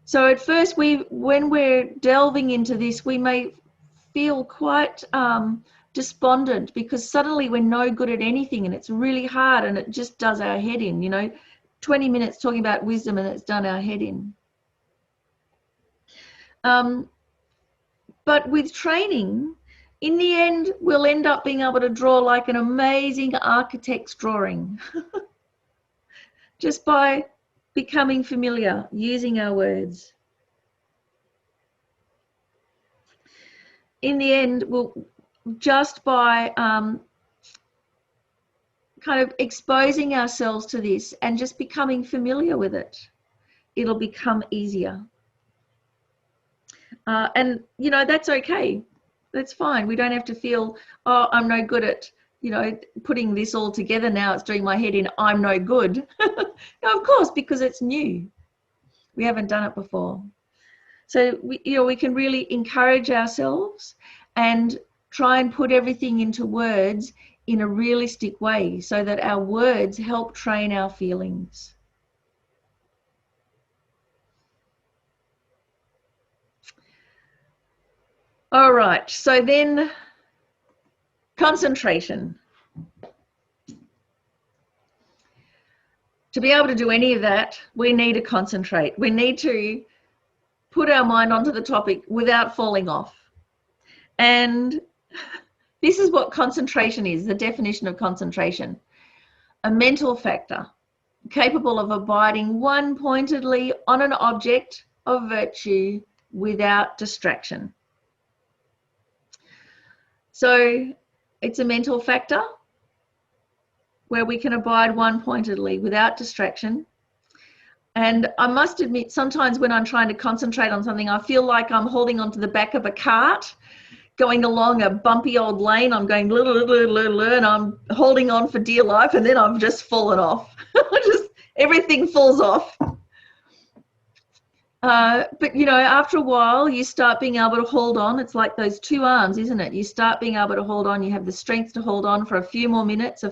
So at first, when we're delving into this, we may feel quite despondent, because suddenly we're no good at anything and it's really hard, and it just does our head in. You know, 20 minutes talking about wisdom and it's done our head in. But with training, in the end, we'll end up being able to draw like an amazing architect's drawing just by becoming familiar, using our words. In the end, we'll just by kind of exposing ourselves to this and just becoming familiar with it, it'll become easier. And, you know, that's okay. That's fine. We don't have to feel, oh, I'm no good at, you know, putting this all together now. It's doing my head in, I'm no good. No, of course, because it's new. We haven't done it before. So, we can really encourage ourselves and try and put everything into words in a realistic way, so that our words help train our feelings. All right, so then concentration. To be able to do any of that, we need to concentrate. We need to put our mind onto the topic without falling off. And this is what concentration is, the definition of concentration. A mental factor capable of abiding one-pointedly on an object of virtue without distraction. So it's a mental factor where we can abide one-pointedly without distraction. And I must admit, sometimes when I'm trying to concentrate on something, I feel like I'm holding onto the back of a cart, going along a bumpy old lane. I'm going, and I'm holding on for dear life, and then I've just fallen off. Everything falls off. But, you know, after a while, you start being able to hold on. It's like those two arms, isn't it? You start being able to hold on. You have the strength to hold on for a few more minutes.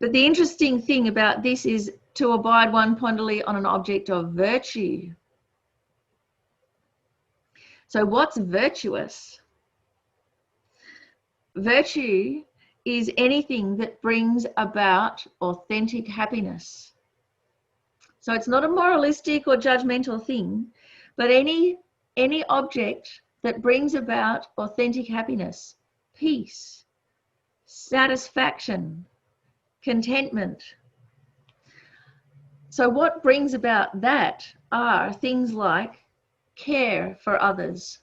But the interesting thing about this is to abide one-pointedly on an object of virtue. So what's virtuous? Virtue is anything that brings about authentic happiness. So it's not a moralistic or judgmental thing, but any object that brings about authentic happiness, peace, satisfaction, contentment. So what brings about that are things like care for others,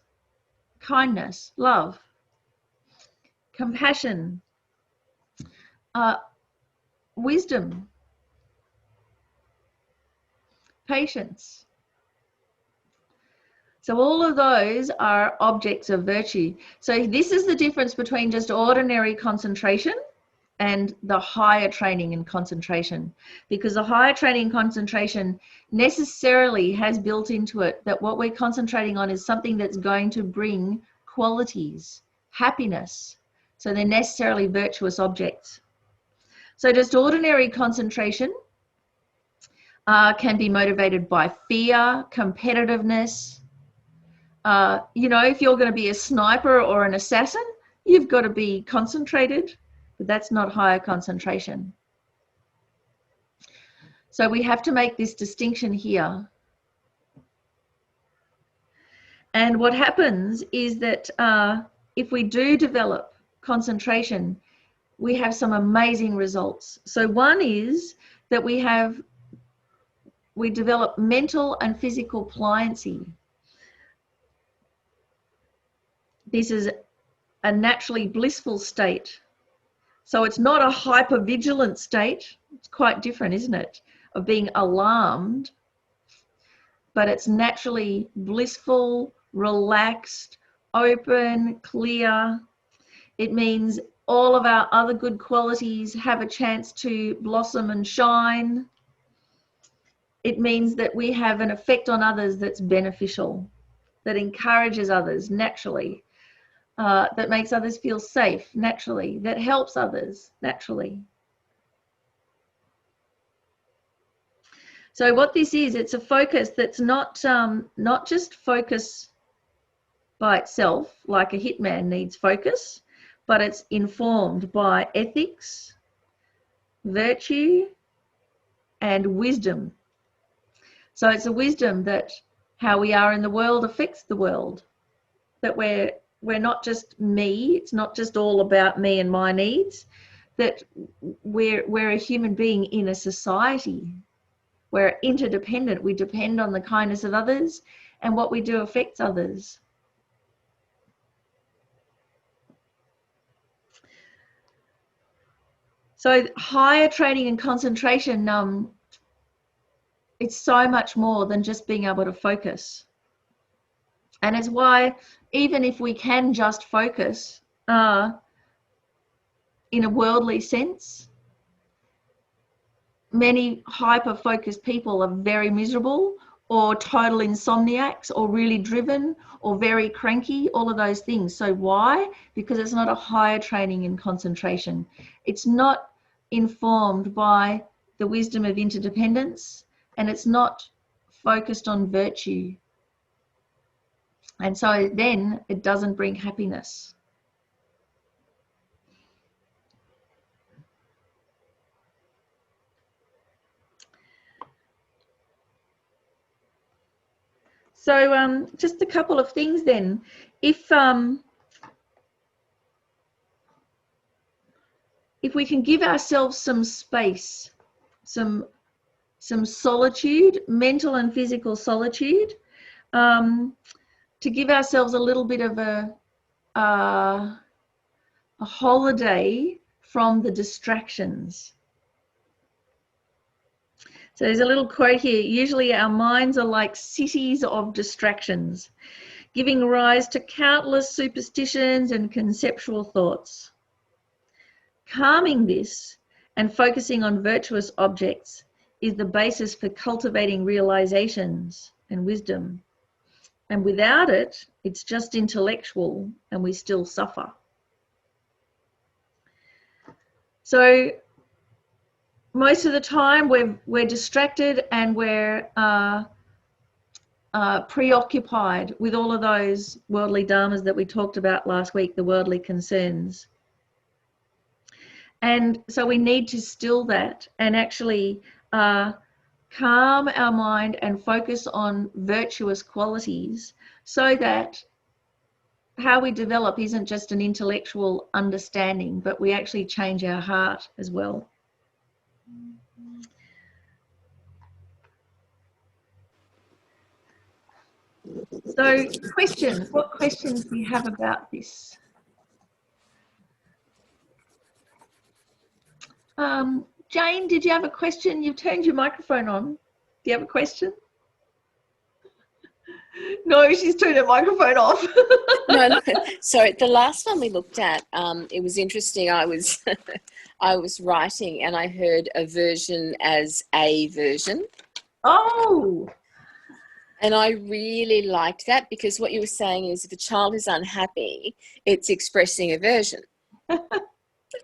kindness, love, compassion, wisdom, patience. So all of those are objects of virtue. So this is the difference between just ordinary concentration and the higher training and concentration, because the higher training and concentration necessarily has built into it that what we're concentrating on is something that's going to bring qualities, happiness. So they're necessarily virtuous objects. So just ordinary concentration can be motivated by fear, competitiveness. You know, if you're going to be a sniper or an assassin, you've got to be concentrated, but that's not higher concentration. So we have to make this distinction here. And what happens is that if we do develop concentration, we have some amazing results. So one is that we develop mental and physical pliancy. This is a naturally blissful state. So it's not a hypervigilant state. It's quite different, isn't it? Of being alarmed, but it's naturally blissful, relaxed, open, clear. It means all of our other good qualities have a chance to blossom and shine. It means that we have an effect on others that's beneficial, that encourages others naturally, that makes others feel safe naturally, that helps others naturally. So what this is, it's a focus that's not just focus by itself, like a hitman needs focus, but it's informed by ethics, virtue, and wisdom. So it's a wisdom that how we are in the world affects the world, that we're not just me, it's not just all about me and my needs, that we're a human being in a society. We're interdependent. We depend on the kindness of others, and what we do affects others. So higher training and concentration, it's so much more than just being able to focus. And it's why even if we can just focus in a worldly sense, many hyper-focused people are very miserable or total insomniacs or really driven or very cranky, all of those things. So why? Because it's not a higher training in concentration. It's not informed by the wisdom of interdependence, and it's not focused on virtue. And so then it doesn't bring happiness. So just a couple of things then. If we can give ourselves some space, some solitude, mental and physical solitude, to give ourselves a little bit of a holiday from the distractions. So there's a little quote here: usually our minds are like cities of distractions, giving rise to countless superstitions and conceptual thoughts. Calming this and focusing on virtuous objects is the basis for cultivating realizations and wisdom. And without it, it's just intellectual and we still suffer. So most of the time we're distracted and we're preoccupied with all of those worldly dharmas that we talked about last week, the worldly concerns. And so we need to still that and actually calm our mind and focus on virtuous qualities, so that how we develop isn't just an intellectual understanding, but we actually change our heart as well. So questions, what questions do you have about this? Jane, did you have a question? You've turned your microphone on. Do you have a question? No, she's turned her microphone off. No. So the last one we looked at, it was interesting. I was writing and I heard aversion as a version. Oh. And I really liked that, because what you were saying is if a child is unhappy, it's expressing aversion.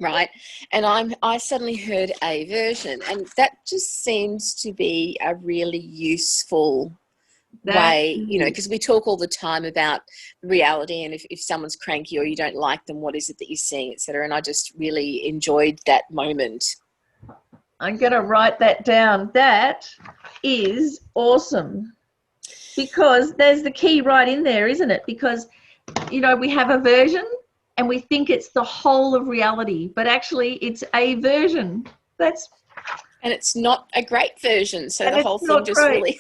right? And I suddenly heard aversion, and that just seems to be a really useful That way, because we talk all the time about reality, and if someone's cranky or you don't like them, what is it that you're seeing, etc. And I just really enjoyed that moment. I'm going to write that down. That is awesome, because there's the key right in there, isn't it? Because, we have a version and we think it's the whole of reality, but actually it's a version. And it's not a great version, so and the it's whole thing not just great. really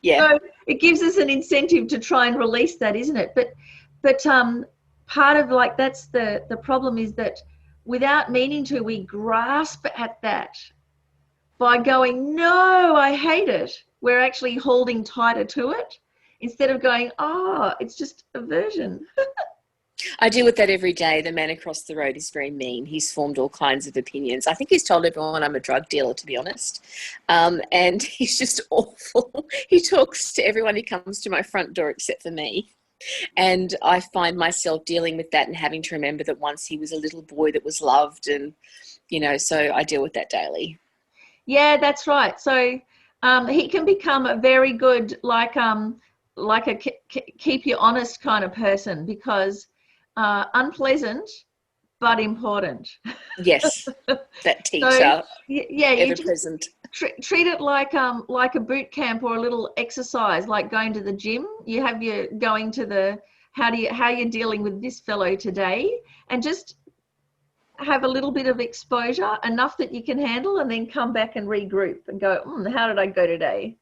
yeah. So it gives us an incentive to try and release that, isn't it? But part of that's the problem, is that without meaning to, we grasp at that by going, no, I hate it. We're actually holding tighter to it instead of going, oh, it's just a version. I deal with that every day. The man across the road is very mean. He's formed all kinds of opinions. I think he's told everyone I'm a drug dealer, to be honest. And he's just awful. He talks to everyone who comes to my front door except for me. And I find myself dealing with that and having to remember that once he was a little boy that was loved, and, so I deal with that daily. Yeah, that's right. So he can become a very good, like a keep you honest kind of person, because unpleasant but important. Yes, that teacher, so, yeah, ever present. Treat it like a boot camp or a little exercise, like going to the gym. You have your going to the how you're dealing with this fellow today, and just have a little bit of exposure, enough that you can handle, and then come back and regroup and go, how did I go today?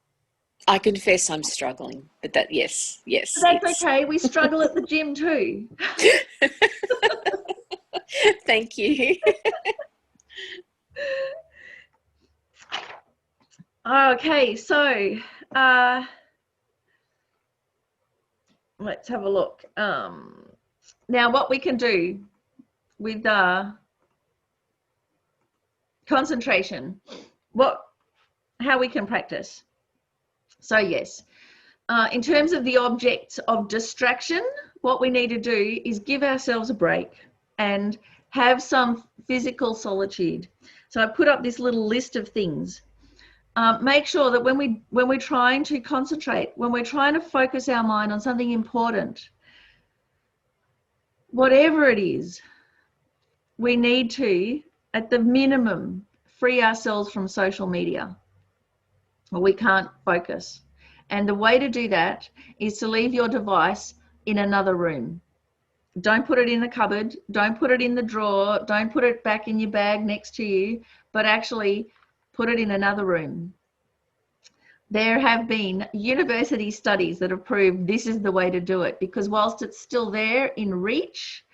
I confess I'm struggling, but yes. But that's okay. We struggle at the gym too. Thank you. Okay, so let's have a look. Now, what we can do with concentration, how we can practice. So yes, in terms of the objects of distraction, what we need to do is give ourselves a break and have some physical solitude. So I put up this little list of things. Make sure that when we're trying to concentrate, when we're trying to focus our mind on something important, whatever it is, we need to, at the minimum, free ourselves from social media, or we can't focus. And the way to do that is to leave your device in another room. Don't put it in the cupboard, don't put it in the drawer, don't put it back in your bag next to you, but actually put it in another room. There have been university studies that have proved this is the way to do it, because whilst it's still there in reach,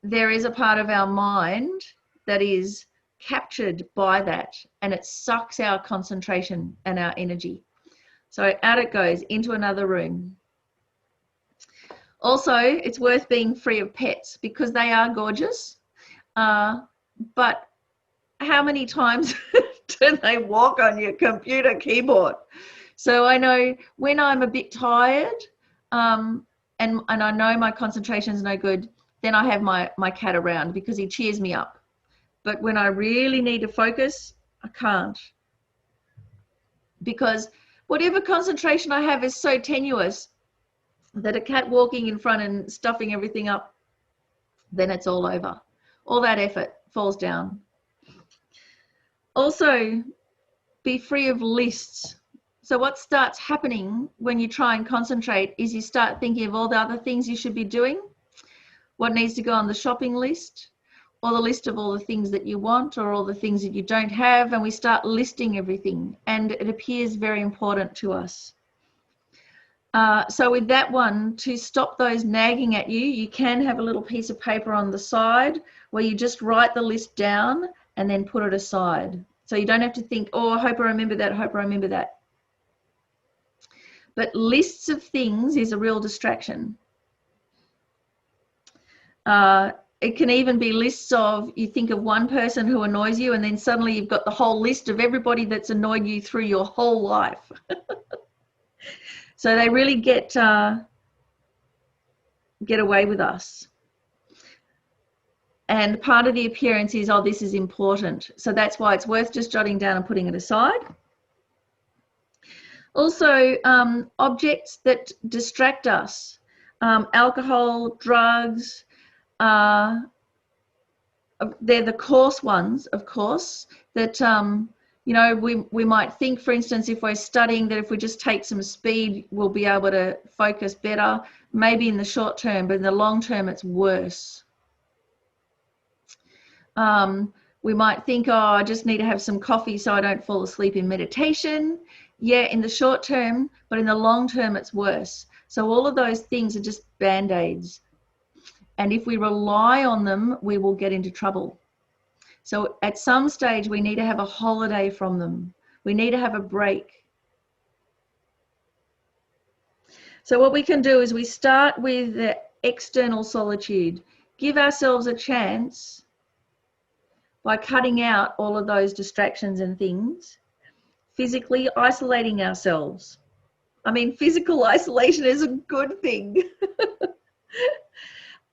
there is a part of our mind that is captured by that, and it sucks our concentration and our energy. So out it goes into another room. Also, it's worth being free of pets, because they are gorgeous, but how many times do they walk on your computer keyboard? So I know when I'm a bit tired and I know my concentration's no good, then I have my cat around, because he cheers me up. But when I really need to focus, I can't, because whatever concentration I have is so tenuous that a cat walking in front and stuffing everything up, then it's all over. All that effort falls down. Also, be free of lists. So what starts happening when you try and concentrate is you start thinking of all the other things you should be doing, what needs to go on the shopping list, or the list of all the things that you want, or all the things that you don't have, and we start listing everything, and it appears very important to us. So with that one, to stop those nagging at you, you can have a little piece of paper on the side where you just write the list down and then put it aside. So you don't have to think, oh, I hope I remember that, I hope I remember that. But lists of things is a real distraction. It can even be lists of, you think of one person who annoys you, and then suddenly you've got the whole list of everybody that's annoyed you through your whole life. So they really get away with us. And part of the appearance is, oh, this is important. So that's why it's worth just jotting down and putting it aside. Also, objects that distract us, alcohol, drugs, they're the coarse ones, of course, that, you know, we might think, for instance, if we're studying, that if we just take some speed, we'll be able to focus better, maybe in the short term, but in the long term, it's worse. We might think, oh, I just need to have some coffee so I don't fall asleep in meditation. Yeah, in the short term, but in the long term, it's worse. So all of those things are just band-aids. And if we rely on them, we will get into trouble. So at some stage, we need to have a holiday from them. We need to have a break. So what we can do is we start with the external solitude. Give ourselves a chance by cutting out all of those distractions and things. Physically isolating ourselves. I mean, physical isolation is a good thing,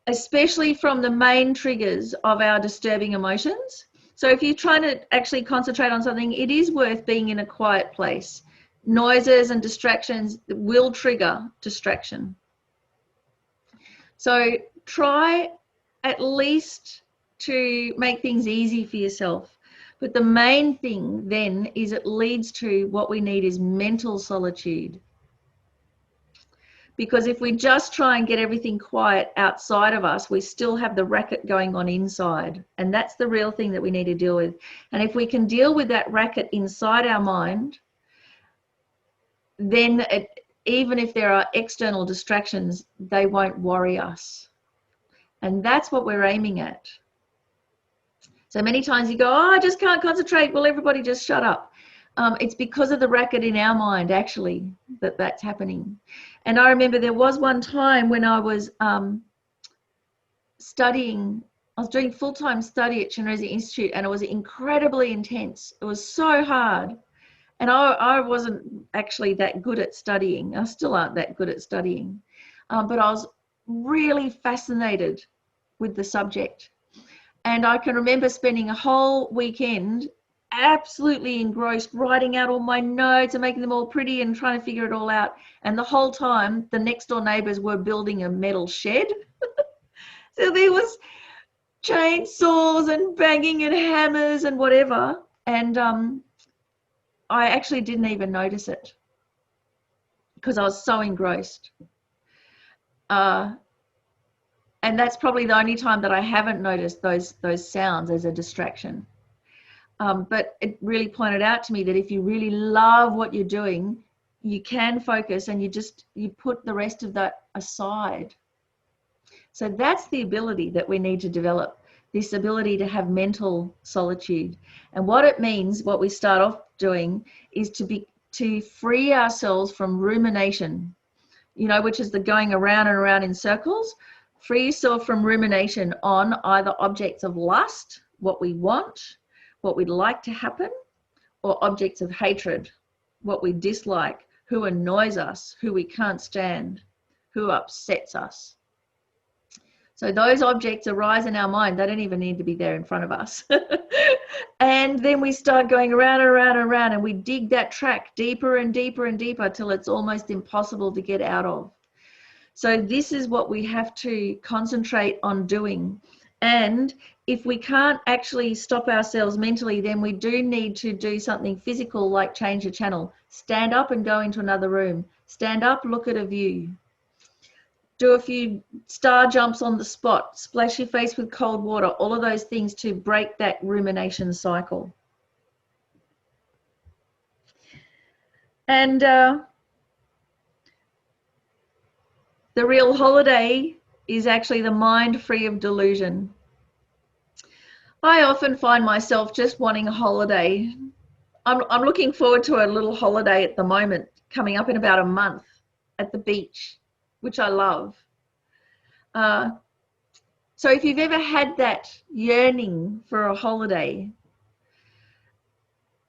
especially from the main triggers of our disturbing emotions. So if you're trying to actually concentrate on something, it is worth being in a quiet place. Noises and distractions will trigger distraction. So try at least to make things easy for yourself. But the main thing then is it leads to what we need is mental solitude. Because if we just try and get everything quiet outside of us, we still have the racket going on inside. And that's the real thing that we need to deal with. And if we can deal with that racket inside our mind, then even if there are external distractions, they won't worry us. And that's what we're aiming at. So many times you go, oh, I just can't concentrate. Well, everybody just shut up. It's because of the racket in our mind, actually, that's happening. And I remember there was one time when I was studying, I was doing full-time study at Chinrezig Institute, and it was incredibly intense. It was so hard. And I wasn't actually that good at studying. I still aren't that good at studying. But I was really fascinated with the subject. And I can remember spending a whole weekend absolutely engrossed, writing out all my notes and making them all pretty and trying to figure it all out. And the whole time, the next door neighbors were building a metal shed. So there was chainsaws and banging and hammers and whatever. And I actually didn't even notice it because I was so engrossed. And that's probably the only time that I haven't noticed those sounds as a distraction. But it really pointed out to me that if you really love what you're doing, you can focus and you put the rest of that aside. So that's the ability that we need to develop, this ability to have mental solitude. And what it means, what we start off doing, is to free ourselves from rumination, which is the going around and around in circles. Free yourself from rumination on either objects of lust, what we want, what we'd like to happen, or objects of hatred, what we dislike, who annoys us, who we can't stand, who upsets us. So those objects arise in our mind. They don't even need to be there in front of us. And then we start going around and around and around, and we dig that track deeper and deeper and deeper till it's almost impossible to get out of. So this is what we have to concentrate on doing. And if we can't actually stop ourselves mentally, then we do need to do something physical, like change the channel. Stand up and go into another room. Stand up, look at a view. Do a few star jumps on the spot. Splash your face with cold water. All of those things to break that rumination cycle. And the real holiday is actually the mind free of delusion. I often find myself just wanting a holiday. I'm looking forward to a little holiday at the moment, coming up in about a month at the beach, which I love. So if you've ever had that yearning for a holiday,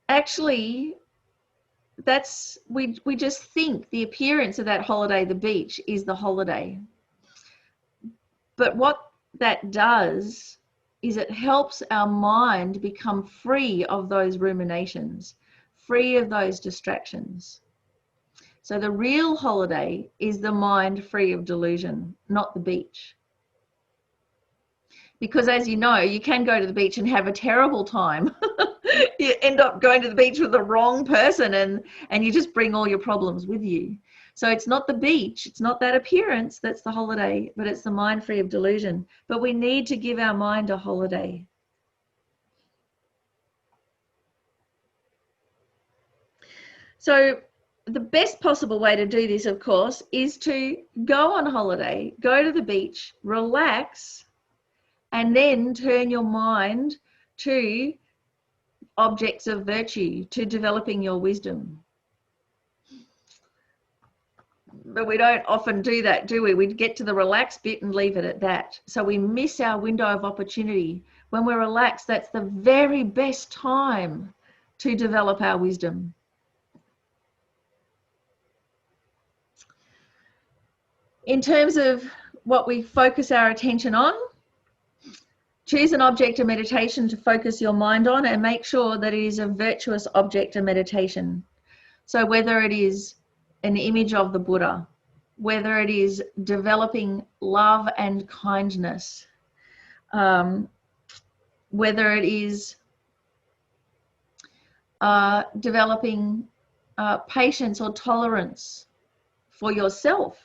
actually, we just think the appearance of that holiday, the beach, is the holiday. But what that does is it helps our mind become free of those ruminations, free of those distractions. So the real holiday is the mind free of delusion, not the beach. Because as you know, you can go to the beach and have a terrible time. You end up going to the beach with the wrong person, and you just bring all your problems with you. So it's not the beach, it's not that appearance that's the holiday, but it's the mind free of delusion. But we need to give our mind a holiday. So the best possible way to do this, of course, is to go on holiday, go to the beach, relax, and then turn your mind to objects of virtue, to developing your wisdom. But we don't often do that, do we? We get to the relaxed bit and leave it at that. So we miss our window of opportunity. When we're relaxed, that's the very best time to develop our wisdom. In terms of what we focus our attention on, choose an object of meditation to focus your mind on, and make sure that it is a virtuous object of meditation. So whether it is an image of the Buddha, whether it is developing love and kindness, whether it is developing patience or tolerance for yourself,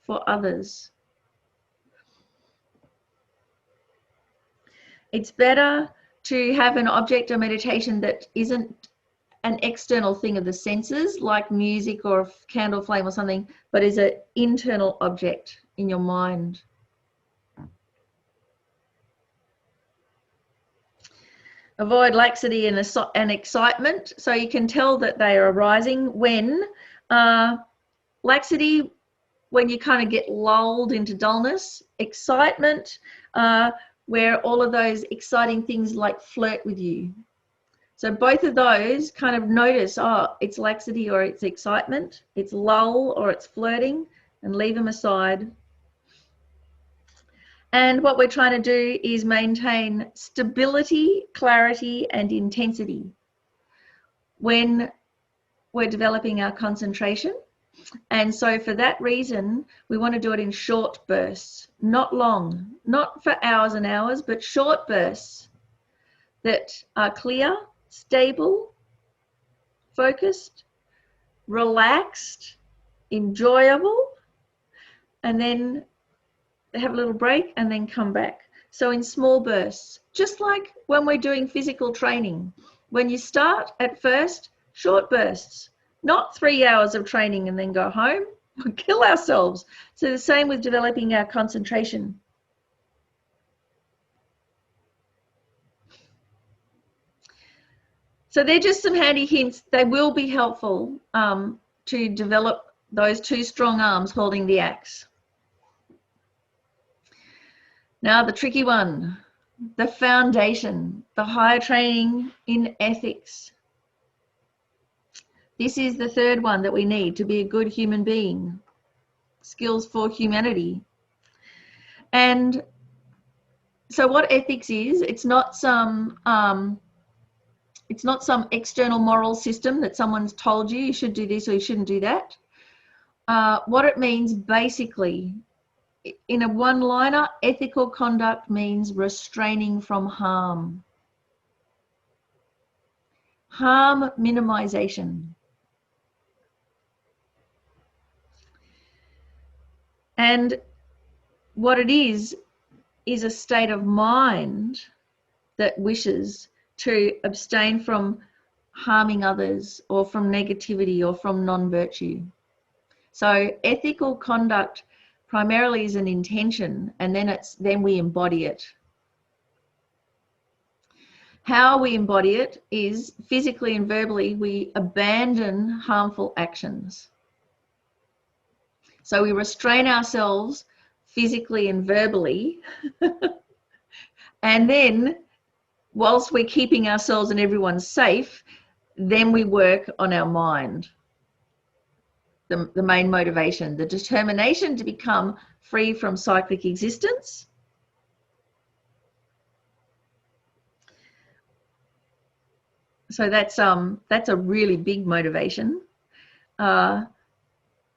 for others. It's better to have an object of meditation that isn't an external thing of the senses, like music or a candle flame or something, but is an internal object in your mind. Avoid laxity and excitement. So you can tell that they are arising when laxity, when you kind of get lulled into dullness, excitement, where all of those exciting things like flirt with you. So both of those, kind of notice, oh, it's laxity or it's excitement, it's lull or it's flirting, and leave them aside. And what we're trying to do is maintain stability, clarity, and intensity when we're developing our concentration. And so for that reason, we want to do it in short bursts, not long, not for hours and hours, but short bursts that are clear, stable, focused, relaxed, enjoyable, and then have a little break and then come back. So in small bursts, just like when we're doing physical training. When you start at first, short bursts, not 3 hours of training and then go home. We'll kill ourselves. So the same with developing our concentration. So they're just some handy hints. They will be helpful to develop those two strong arms holding the axe. Now the tricky one, the foundation, the higher training in ethics. This is the third one that we need to be a good human being. Skills for humanity. And so what ethics is, it's not some external moral system that someone's told you should do this or you shouldn't do that. What it means basically, in a one-liner, ethical conduct means restraining from harm. Harm minimization. And what it is a state of mind that wishes to abstain from harming others or from negativity or from non-virtue. So ethical conduct primarily is an intention, and then we embody it. How we embody it is physically and verbally, we abandon harmful actions. So we restrain ourselves physically and verbally, and then whilst we're keeping ourselves and everyone safe, then we work on our mind. The main motivation, the determination to become free from cyclic existence, So that's a really big motivation. So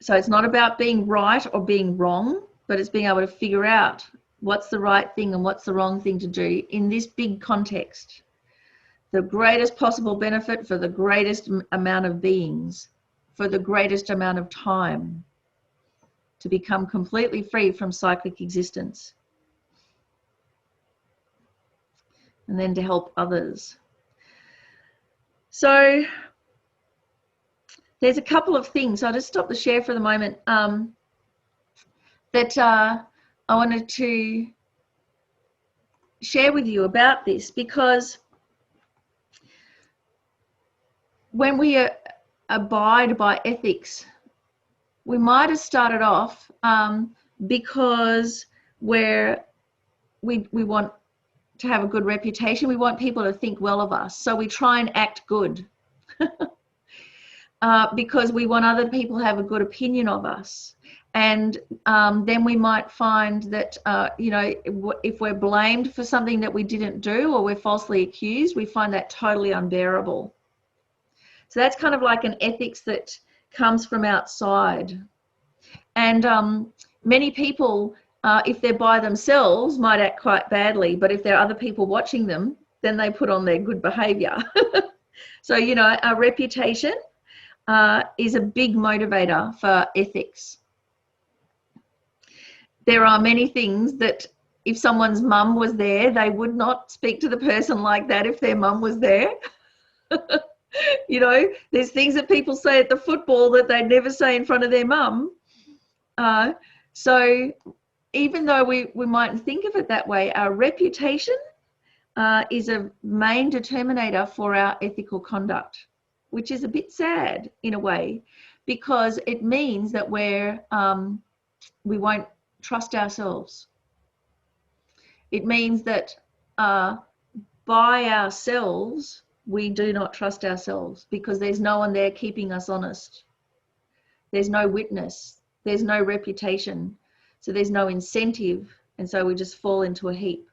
it's not about being right or being wrong, but it's being able to figure out what's the right thing and what's the wrong thing to do in this big context. The greatest possible benefit for the greatest amount of beings, for the greatest amount of time, to become completely free from cyclic existence. And then to help others. So there's a couple of things. I'll just stop the share for the moment that I wanted to share with you about this, because when we abide by ethics, we might have started off because we want to have a good reputation. We want people to think well of us. So we try and act good because we want other people to have a good opinion of us. And then we might find that, if we're blamed for something that we didn't do, or we're falsely accused, we find that totally unbearable. So that's kind of like an ethics that comes from outside. And many people, if they're by themselves, might act quite badly, but if there are other people watching them, then they put on their good behavior. So, our reputation is a big motivator for ethics. There are many things that if someone's mum was there, they would not speak to the person like that if their mum was there. There's things that people say at the football that they'd never say in front of their mum. So even though we mightn't think of it that way, our reputation is a main determinator for our ethical conduct, which is a bit sad in a way, because it means that we won't trust ourselves. It means that by ourselves, we do not trust ourselves, because there's no one there keeping us honest. There's no witness. There's no reputation. So there's no incentive. And so we just fall into a heap.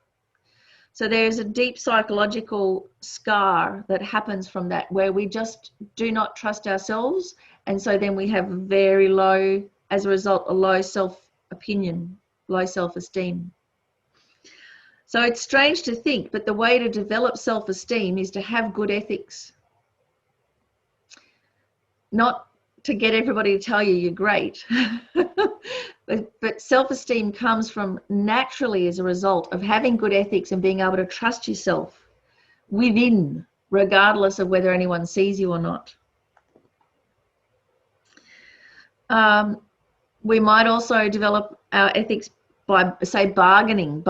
So there's a deep psychological scar that happens from that, where we just do not trust ourselves. And so then we have very low, as a result, a low self-opinion, low self-esteem. So it's strange to think, but the way to develop self-esteem is to have good ethics. Not to get everybody to tell you you're great. but self-esteem comes from naturally as a result of having good ethics and being able to trust yourself within, regardless of whether anyone sees you or not. We might also develop our ethics by, say, bargaining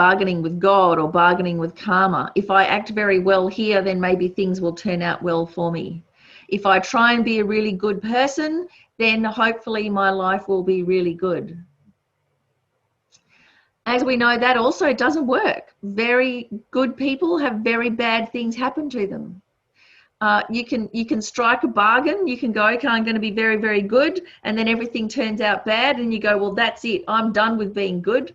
with God or bargaining with karma. If I act very well here, then maybe things will turn out well for me. If I try and be a really good person, then hopefully my life will be really good. As we know, that also doesn't work. Very good people have very bad things happen to them. You can strike a bargain. You can go, okay, I'm going to be very, very good, and then everything turns out bad, and you go, well, that's it. I'm done with being good.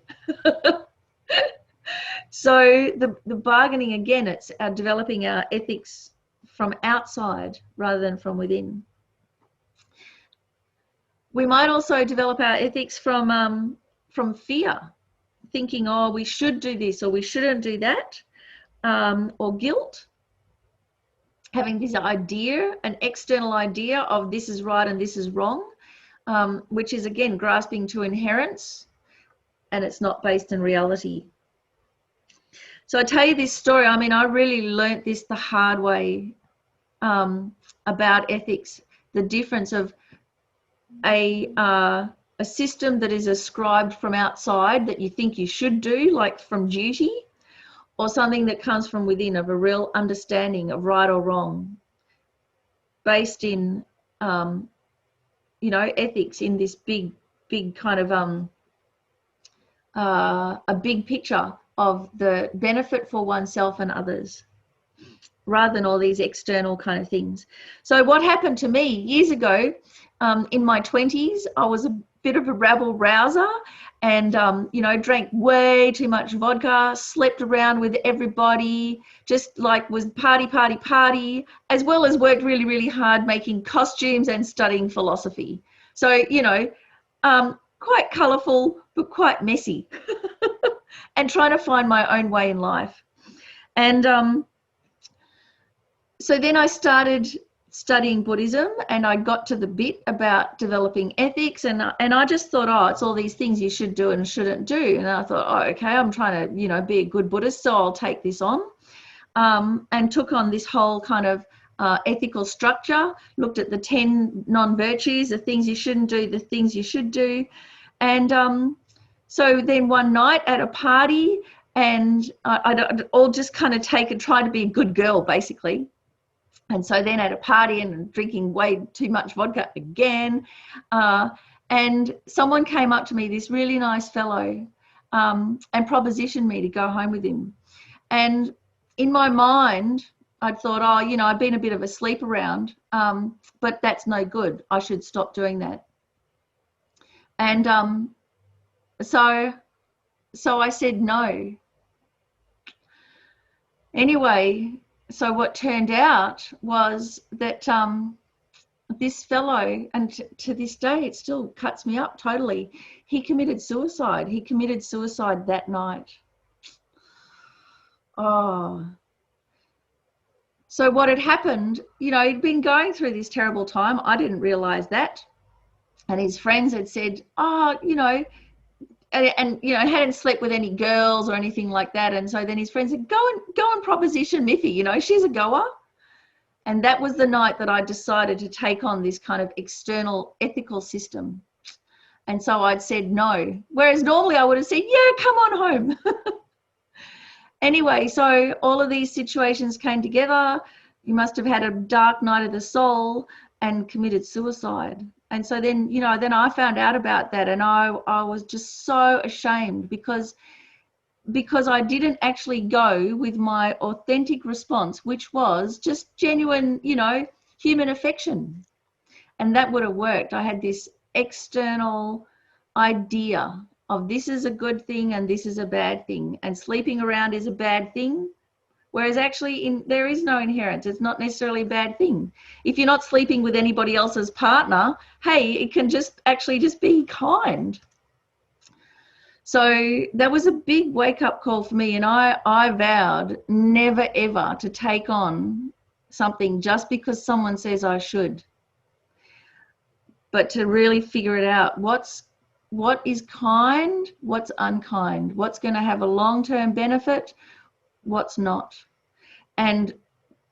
So the bargaining, again, it's developing our ethics from outside rather than from within. We might also develop our ethics from fear, thinking, oh, we should do this or we shouldn't do that, or guilt. Having this idea, an external idea of this is right and this is wrong, which is, again, grasping to inherence, and it's not based in reality. So I tell you this story. I mean, I really learnt this the hard way about ethics, the difference of a system that is ascribed from outside that you think you should do, like from duty, or something that comes from within, of a real understanding of right or wrong, based in, ethics in this big kind of, a big picture of the benefit for oneself and others, rather than all these external kind of things. So what happened to me years ago, in my 20s, I was a bit of a rabble rouser and, drank way too much vodka, slept around with everybody, just like was party, as well as worked really, really hard making costumes and studying philosophy. So, quite colourful, but quite messy and trying to find my own way in life. And so then I started studying Buddhism, and I got to the bit about developing ethics, and I just thought, oh, it's all these things you should do and shouldn't do. And I thought, oh, okay, I'm trying to, be a good Buddhist, so I'll take this on. And took on this whole kind of ethical structure, looked at the 10 non-virtues, the things you shouldn't do, the things you should do. And so then one night at a party, and I'd all just kind of try to be a good girl, basically. And so then at a party and drinking way too much vodka again, and someone came up to me, this really nice fellow, and propositioned me to go home with him. And in my mind, I'd thought, oh, I've been a bit of a sleep around, but that's no good. I should stop doing that. And so I said no. Anyway, so what turned out was that this fellow, and to this day it still cuts me up totally, he committed suicide. He committed suicide that night. Oh. So what had happened, he'd been going through this terrible time. I didn't realize that. And his friends had said, oh, and hadn't slept with any girls or anything like that. And so then his friends said, go and proposition Miffy, she's a goer. And that was the night that I decided to take on this kind of external ethical system. And so I'd said no, whereas normally I would have said, yeah, come on home. Anyway, so all of these situations came together. You must have had a dark night of the soul and committed suicide. And so then, then I found out about that, and I was just so ashamed because I didn't actually go with my authentic response, which was just genuine, human affection. And that would have worked. I had this external idea of this is a good thing and this is a bad thing, and sleeping around is a bad thing. Whereas actually there is no inherent. It's not necessarily a bad thing. If you're not sleeping with anybody else's partner, hey, it can just be kind. So that was a big wake-up call for me, and I vowed never, ever to take on something just because someone says I should, but to really figure it out. What is kind, what's unkind, what's going to have a long-term benefit, what's not. And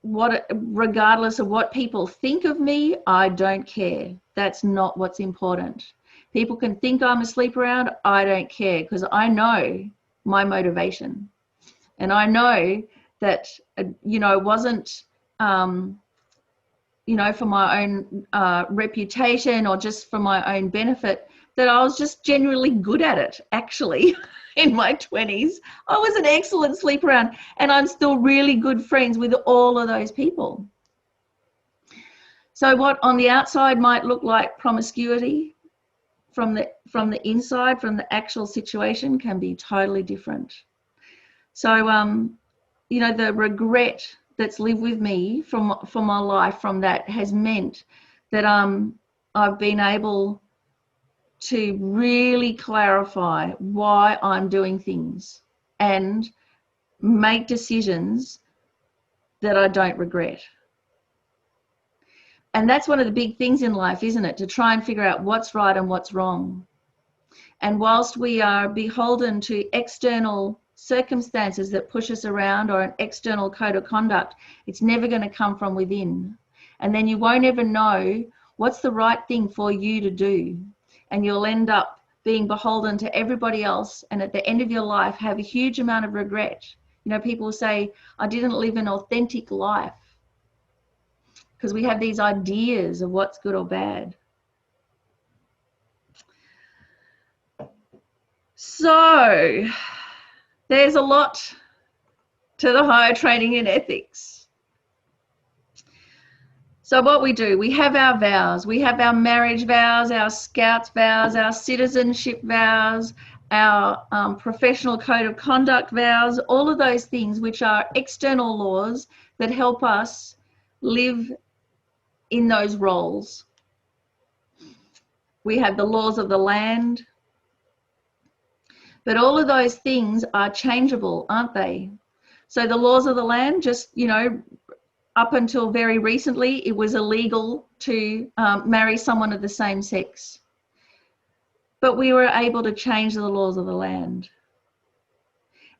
regardless of what people think of me, I don't care. That's not what's important. People can think I'm a sleep around. I don't care, because I know my motivation. And I know that, it wasn't, for my own reputation or just for my own benefit, that I was just genuinely good at it, actually. In my 20s, I was an excellent sleep around, and I'm still really good friends with all of those people. So what on the outside might look like promiscuity, from the inside, from the actual situation, can be totally different. So, the regret that's lived with me from my life from that has meant that I've been able to really clarify why I'm doing things and make decisions that I don't regret. And that's one of the big things in life, isn't it? To try and figure out what's right and what's wrong. And whilst we are beholden to external circumstances that push us around, or an external code of conduct, it's never going to come from within. And then you won't ever know what's the right thing for you to do. And you'll end up being beholden to everybody else, and at the end of your life have a huge amount of regret. People say, I didn't live an authentic life, because we have these ideas of what's good or bad. So there's a lot to the higher training in ethics. So what we do, we have our vows. We have our marriage vows, our scouts vows, our citizenship vows, our professional code of conduct vows, all of those things which are external laws that help us live in those roles. We have the laws of the land. But all of those things are changeable, aren't they? So the laws of the land, just, you know, up until very recently, it was illegal to marry someone of the same sex. But we were able to change the laws of the land.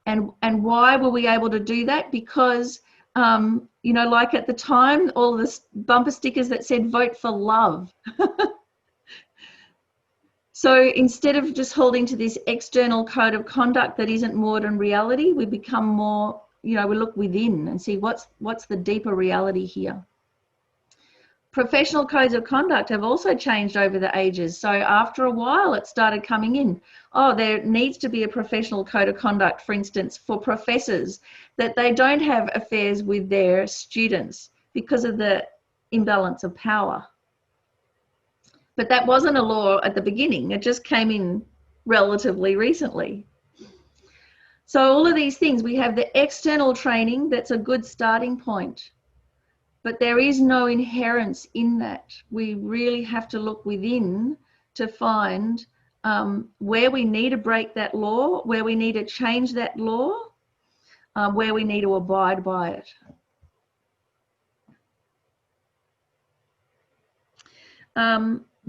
And why were we able to do that? Because, you know, like at the time, all the bumper stickers that said vote for love. So instead of just holding to this external code of conduct that isn't moored in reality, we become more, you know, we look within and see what's the deeper reality here. Professional codes of conduct have also changed over the ages. So after a while, it started coming in. Oh, there needs to be a professional code of conduct, for instance, for professors, that they don't have affairs with their students because of the imbalance of power. But that wasn't a law at the beginning. It just came in relatively recently. So all of these things, we have the external training that's a good starting point, but there is no inherence in that. We really have to look within to find where we need to break that law, where we need to change that law, where we need to abide by it.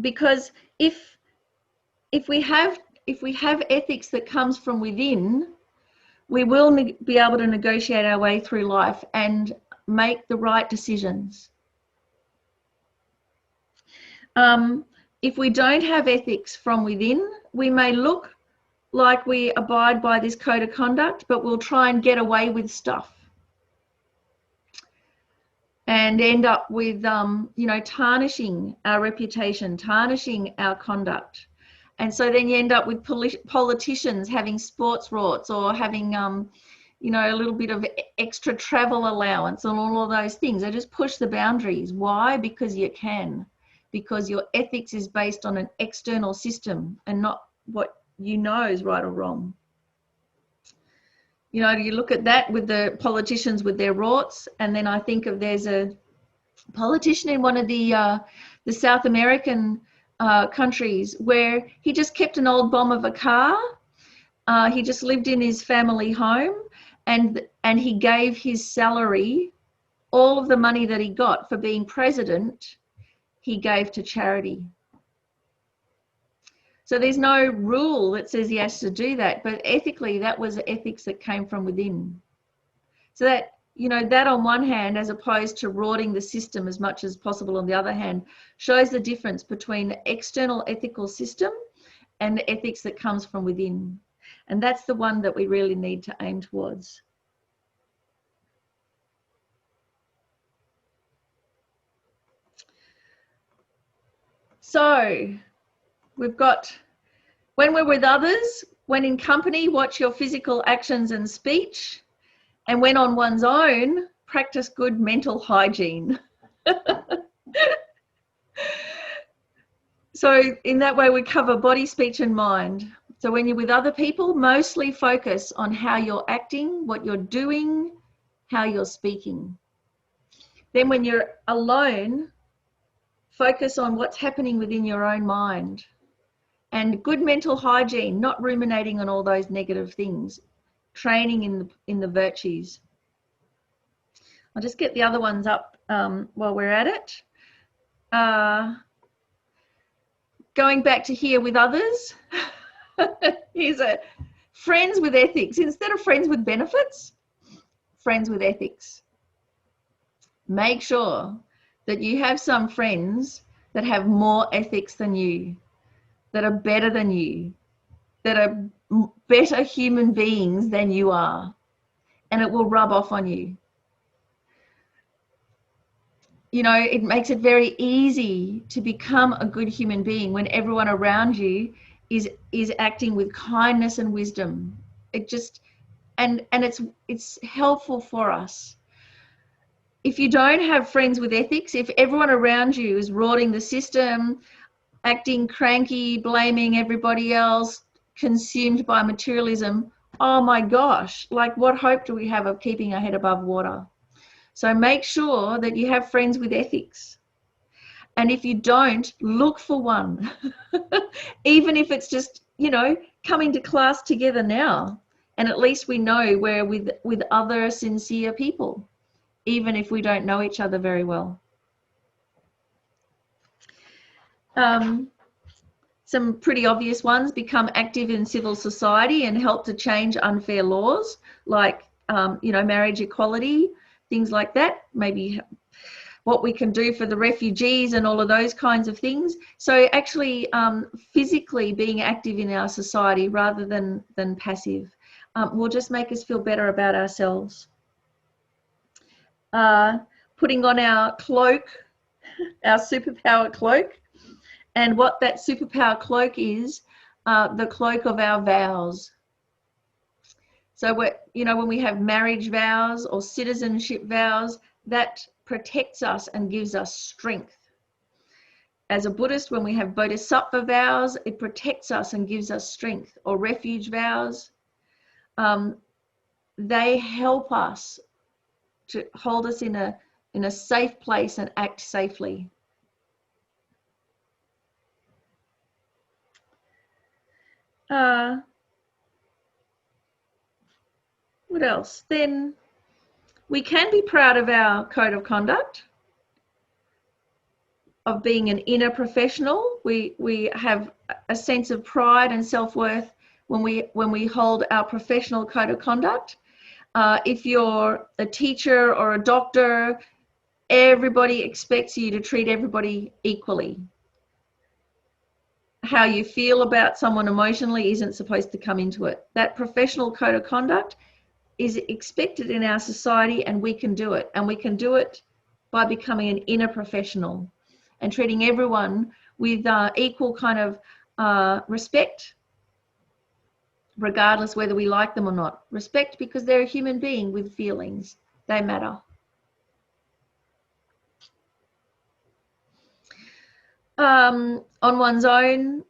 Because if we have ethics that comes from within, we will be able to negotiate our way through life and make the right decisions. If we don't have ethics from within, we may look like we abide by this code of conduct, but we'll try and get away with stuff and end up with, you know, tarnishing our reputation, tarnishing our conduct. And so then you end up with politicians having sports rorts or having, you know, a little bit of extra travel allowance and all of those things. They just push the boundaries. Why? Because you can. Because your ethics is based on an external system and not what you know is right or wrong. You know, you look at that with the politicians with their rorts, and then I think of there's a politician in one of the South American countries where he just kept an old bomb of a car. He just lived in his family home, and he gave his salary, all of the money that he got for being president, he gave to charity. So there's no rule that says he has to do that, but ethically, that was ethics that came from within. So that, you know, that on one hand, as opposed to rorting the system as much as possible on the other hand, shows the difference between the external ethical system and the ethics that comes from within. And that's the one that we really need to aim towards. So we've got, when we're with others, when in company, watch your physical actions and speech. And when on one's own, practice good mental hygiene. So in that way, we cover body, speech, and mind. So when you're with other people, mostly focus on how you're acting, what you're doing, how you're speaking. Then when you're alone, focus on what's happening within your own mind. And good mental hygiene, not ruminating on all those negative things. Training in the virtues. I'll just get the other ones up while we're at it. Going back to here with others. Here's a friends with ethics. Instead of friends with benefits, friends with ethics. Make sure that you have some friends that have more ethics than you, that are better than you, that are better human beings than you are, and it will rub off on you. You know, it makes it very easy to become a good human being when everyone around you is acting with kindness and wisdom. It just, and it's helpful for us. if you don't have friends with ethics, if everyone around you is rorting the system, acting cranky, blaming everybody else, consumed by materialism, oh my gosh, like what hope do we have of keeping our head above water? So make sure that you have friends with ethics. And if you don't, look for one. Even if it's just, you know, coming to class together now. And at least we know we're with other sincere people, even if we don't know each other very well. Some pretty obvious ones: become active in civil society and help to change unfair laws, like, you know, marriage equality, things like that. Maybe what we can do for the refugees and all of those kinds of things. So actually physically being active in our society rather than passive will just make us feel better about ourselves. Putting on our cloak, our superpower cloak. And what that superpower cloak is, the cloak of our vows. So you know, when we have marriage vows or citizenship vows, that protects us and gives us strength. As a Buddhist, when we have bodhisattva vows, it protects us and gives us strength. Or refuge vows, they help us to hold us in a safe place and act safely. What else? Then we can be proud of our code of conduct, of being an inner professional. We have a sense of pride and self-worth when we hold our professional code of conduct. If you're a teacher or a doctor, everybody expects you to treat everybody equally. How you feel about someone emotionally isn't supposed to come into it. That professional code of conduct is expected in our society, and we can do it. And we can do it by becoming an inner professional and treating everyone with equal kind of respect, regardless whether we like them or not. Respect because they're a human being with feelings. They matter. On one's own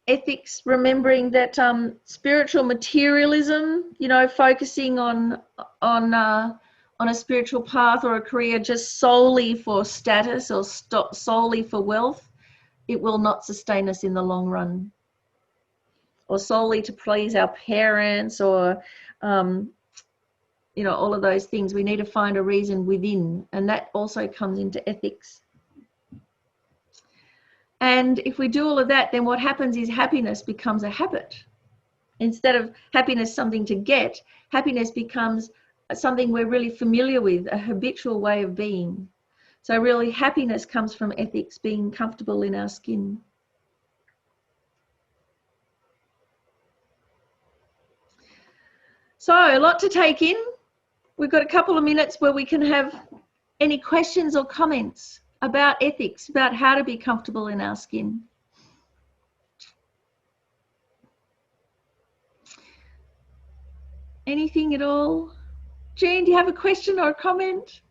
ethics, remembering that spiritual materialism, you know, focusing on a spiritual path or a career just solely for status or solely for wealth, it will not sustain us in the long run. Or solely to please our parents, or you know, all of those things. We need to find a reason within, and that also comes into ethics. And if we do all of that, then what happens is happiness becomes a habit. Instead of happiness something to get, happiness becomes something we're really familiar with, a habitual way of being. So really happiness comes from ethics, being comfortable in our skin. So a lot to take in. We've got a couple of minutes where we can have any questions or comments about ethics, about how to be comfortable in our skin. Anything at all? Jean, do you have a question or a comment?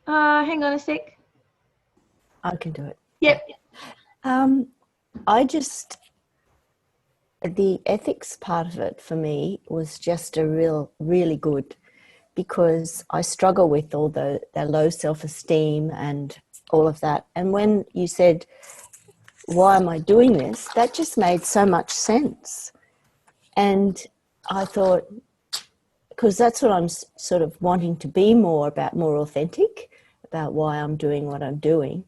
Hang on a sec. I can do it. Yep. The ethics part of it for me was just really good, because I struggle with all the low self-esteem and all of that. And when you said, why am I doing this? That just made so much sense. And I thought, because that's what I'm sort of wanting to be more authentic about why I'm doing what I'm doing.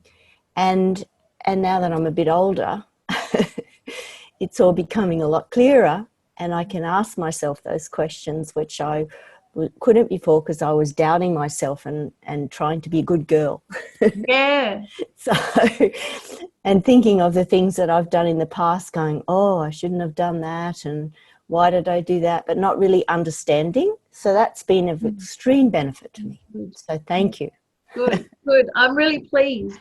And now that I'm a bit older, it's all becoming a lot clearer, and I can ask myself those questions, which I couldn't before because I was doubting myself and trying to be a good girl. Yeah. So, and thinking of the things that I've done in the past, going, oh, I shouldn't have done that, and why did I do that? But not really understanding. So that's been of extreme benefit to me. So thank you. Good. I'm really pleased.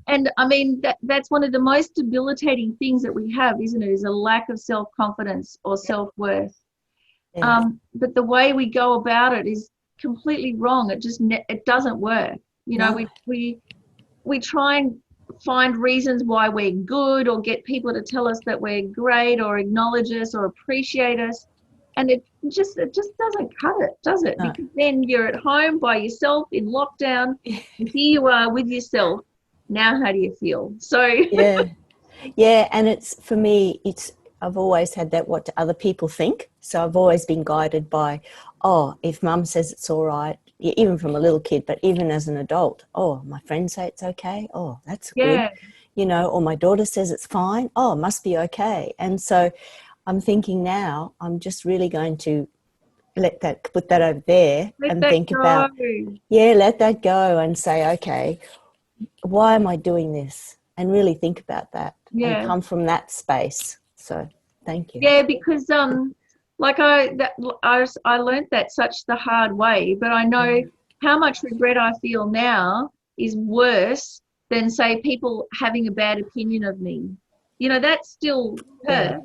And I mean, that's one of the most debilitating things that we have, isn't it? Is a lack of self-confidence or self-worth. Yeah. But the way we go about it is completely wrong. It just it doesn't work. You know, No. we try and find reasons why we're good, or get people to tell us that we're great, or acknowledge us, or appreciate us, and it just doesn't cut it, does it? No. Because then you're at home by yourself in lockdown, and here you are with yourself. Now how do you feel? So Yeah, and it's, for me, it's, I've always had that, what do other people think? So I've always been guided by, oh, if mum says it's all right, even from a little kid, but even as an adult, oh, my friends say it's okay, oh, that's yeah, good, you know, or my daughter says it's fine, oh, it must be okay. And so I'm thinking now, I'm just really going to put that over there let and that think go. about, let that go and say, okay, why am I doing this? And really think about that and Yeah. come from that space. So thank you. Yeah, because like I learned that such the hard way, but I know how much regret I feel now is worse than, say, people having a bad opinion of me. You know, that still hurts,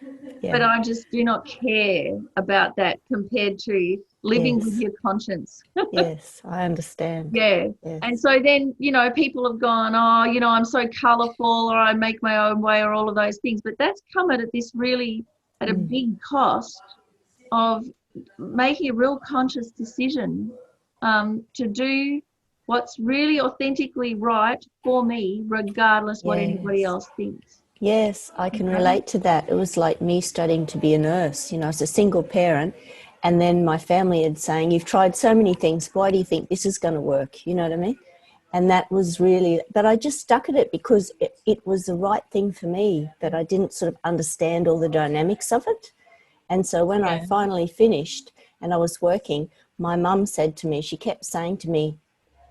but Yeah. I just do not care about that compared to living with Yes. your conscience. Yes, I understand. Yeah. Yes. And so then, you know, people have gone, oh, you know, I'm so colourful, or I make my own way, or all of those things. But that's come at this really, at a big cost of making a real conscious decision to do what's really authentically right for me, regardless what anybody Yes. else thinks. Yes, I can relate to that. It was like me studying to be a nurse. You know, as a single parent, and then my family had saying, you've tried so many things, why do you think this is going to work? You know what I mean? And that was really, but I just stuck at it because it was the right thing for me, but I didn't sort of understand all the dynamics of it. And so when I finally finished and I was working, my mum said to me, she kept saying to me,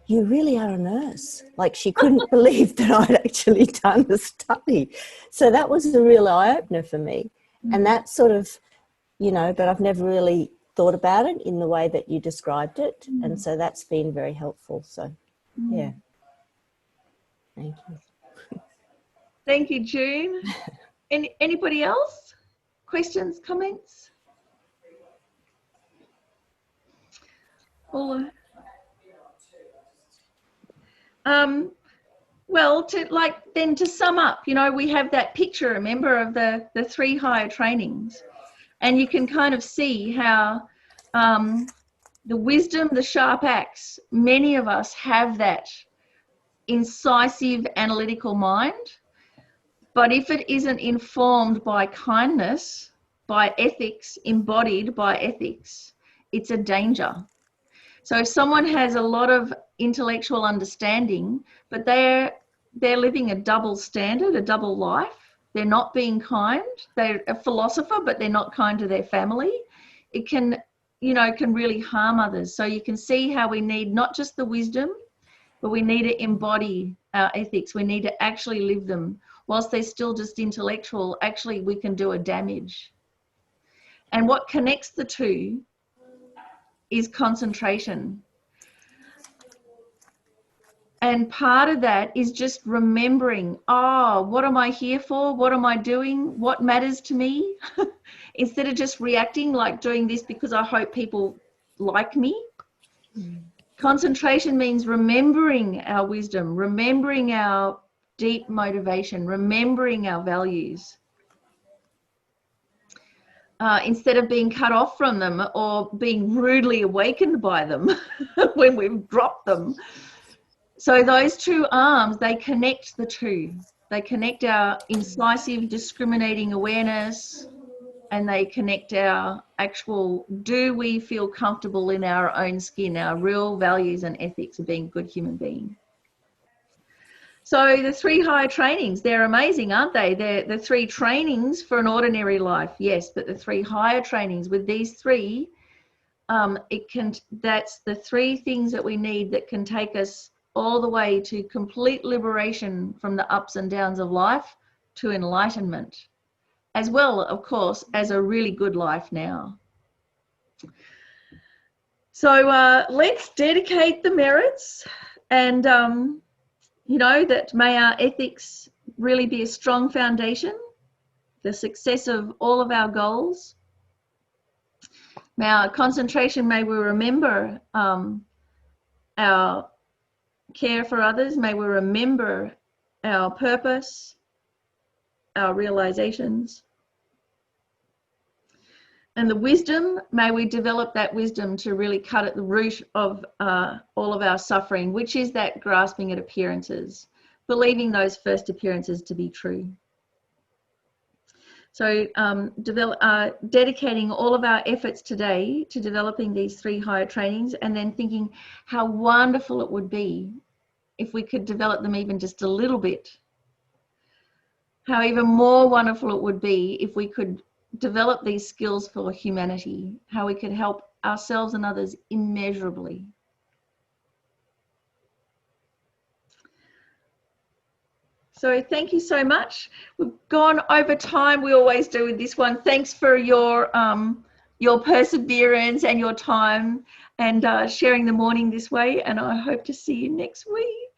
you really are a nurse. Like, she couldn't believe that I'd actually done the study. So that was a real eye-opener for me. And that sort of, you know, but I've never really thought about it in the way that you described it. And so that's been very helpful. So, yeah. Thank you. Thank you, June. Anybody else? Questions, comments? Paula? Well, to sum up, you know, we have that picture, remember, of the 3 higher trainings, and you can kind of see how the wisdom, the sharp axe, many of us have that incisive, analytical mind, but if it isn't informed by kindness, by ethics, embodied by ethics, it's a danger. So if someone has a lot of intellectual understanding, but they're living a double standard, a double life, they're not being kind, they're a philosopher, but they're not kind to their family, it can, you know, can really harm others. So you can see how we need not just the wisdom, but we need to embody our ethics. We need to actually live them. Whilst they're still just intellectual, actually we can do a damage. And what connects the two is concentration. And part of that is just remembering, oh, what am I here for? What am I doing? What matters to me? Instead of just reacting, like doing this because I hope people like me. Concentration means remembering our wisdom, remembering our deep motivation, remembering our values. Instead of being cut off from them or being rudely awakened by them when we've dropped them. So those two arms, they connect the two. They connect our incisive, discriminating awareness, and they connect our actual, do we feel comfortable in our own skin, our real values and ethics of being a good human being. So the 3 higher trainings, they're amazing, aren't they? They're the 3 trainings for an ordinary life, yes, but the 3 higher trainings with these 3, that's the 3 things that we need that can take us all the way to complete liberation from the ups and downs of life to enlightenment, as well, of course, as a really good life now. So let's dedicate the merits, and you know, that may our ethics really be a strong foundation, the success of all of our goals. Now, concentration, may we remember our care for others. May we remember our purpose, our realizations. And the wisdom, may we develop that wisdom to really cut at the root of all of our suffering, which is that grasping at appearances, believing those first appearances to be true. So dedicating all of our efforts today to developing these 3 higher trainings, and then thinking how wonderful it would be if we could develop them even just a little bit. How even more wonderful it would be if we could develop these skills for humanity, how we could help ourselves and others immeasurably. So thank you so much. We've gone over time. We always do with this one. Thanks for your perseverance and your time and sharing the morning this way. And I hope to see you next week.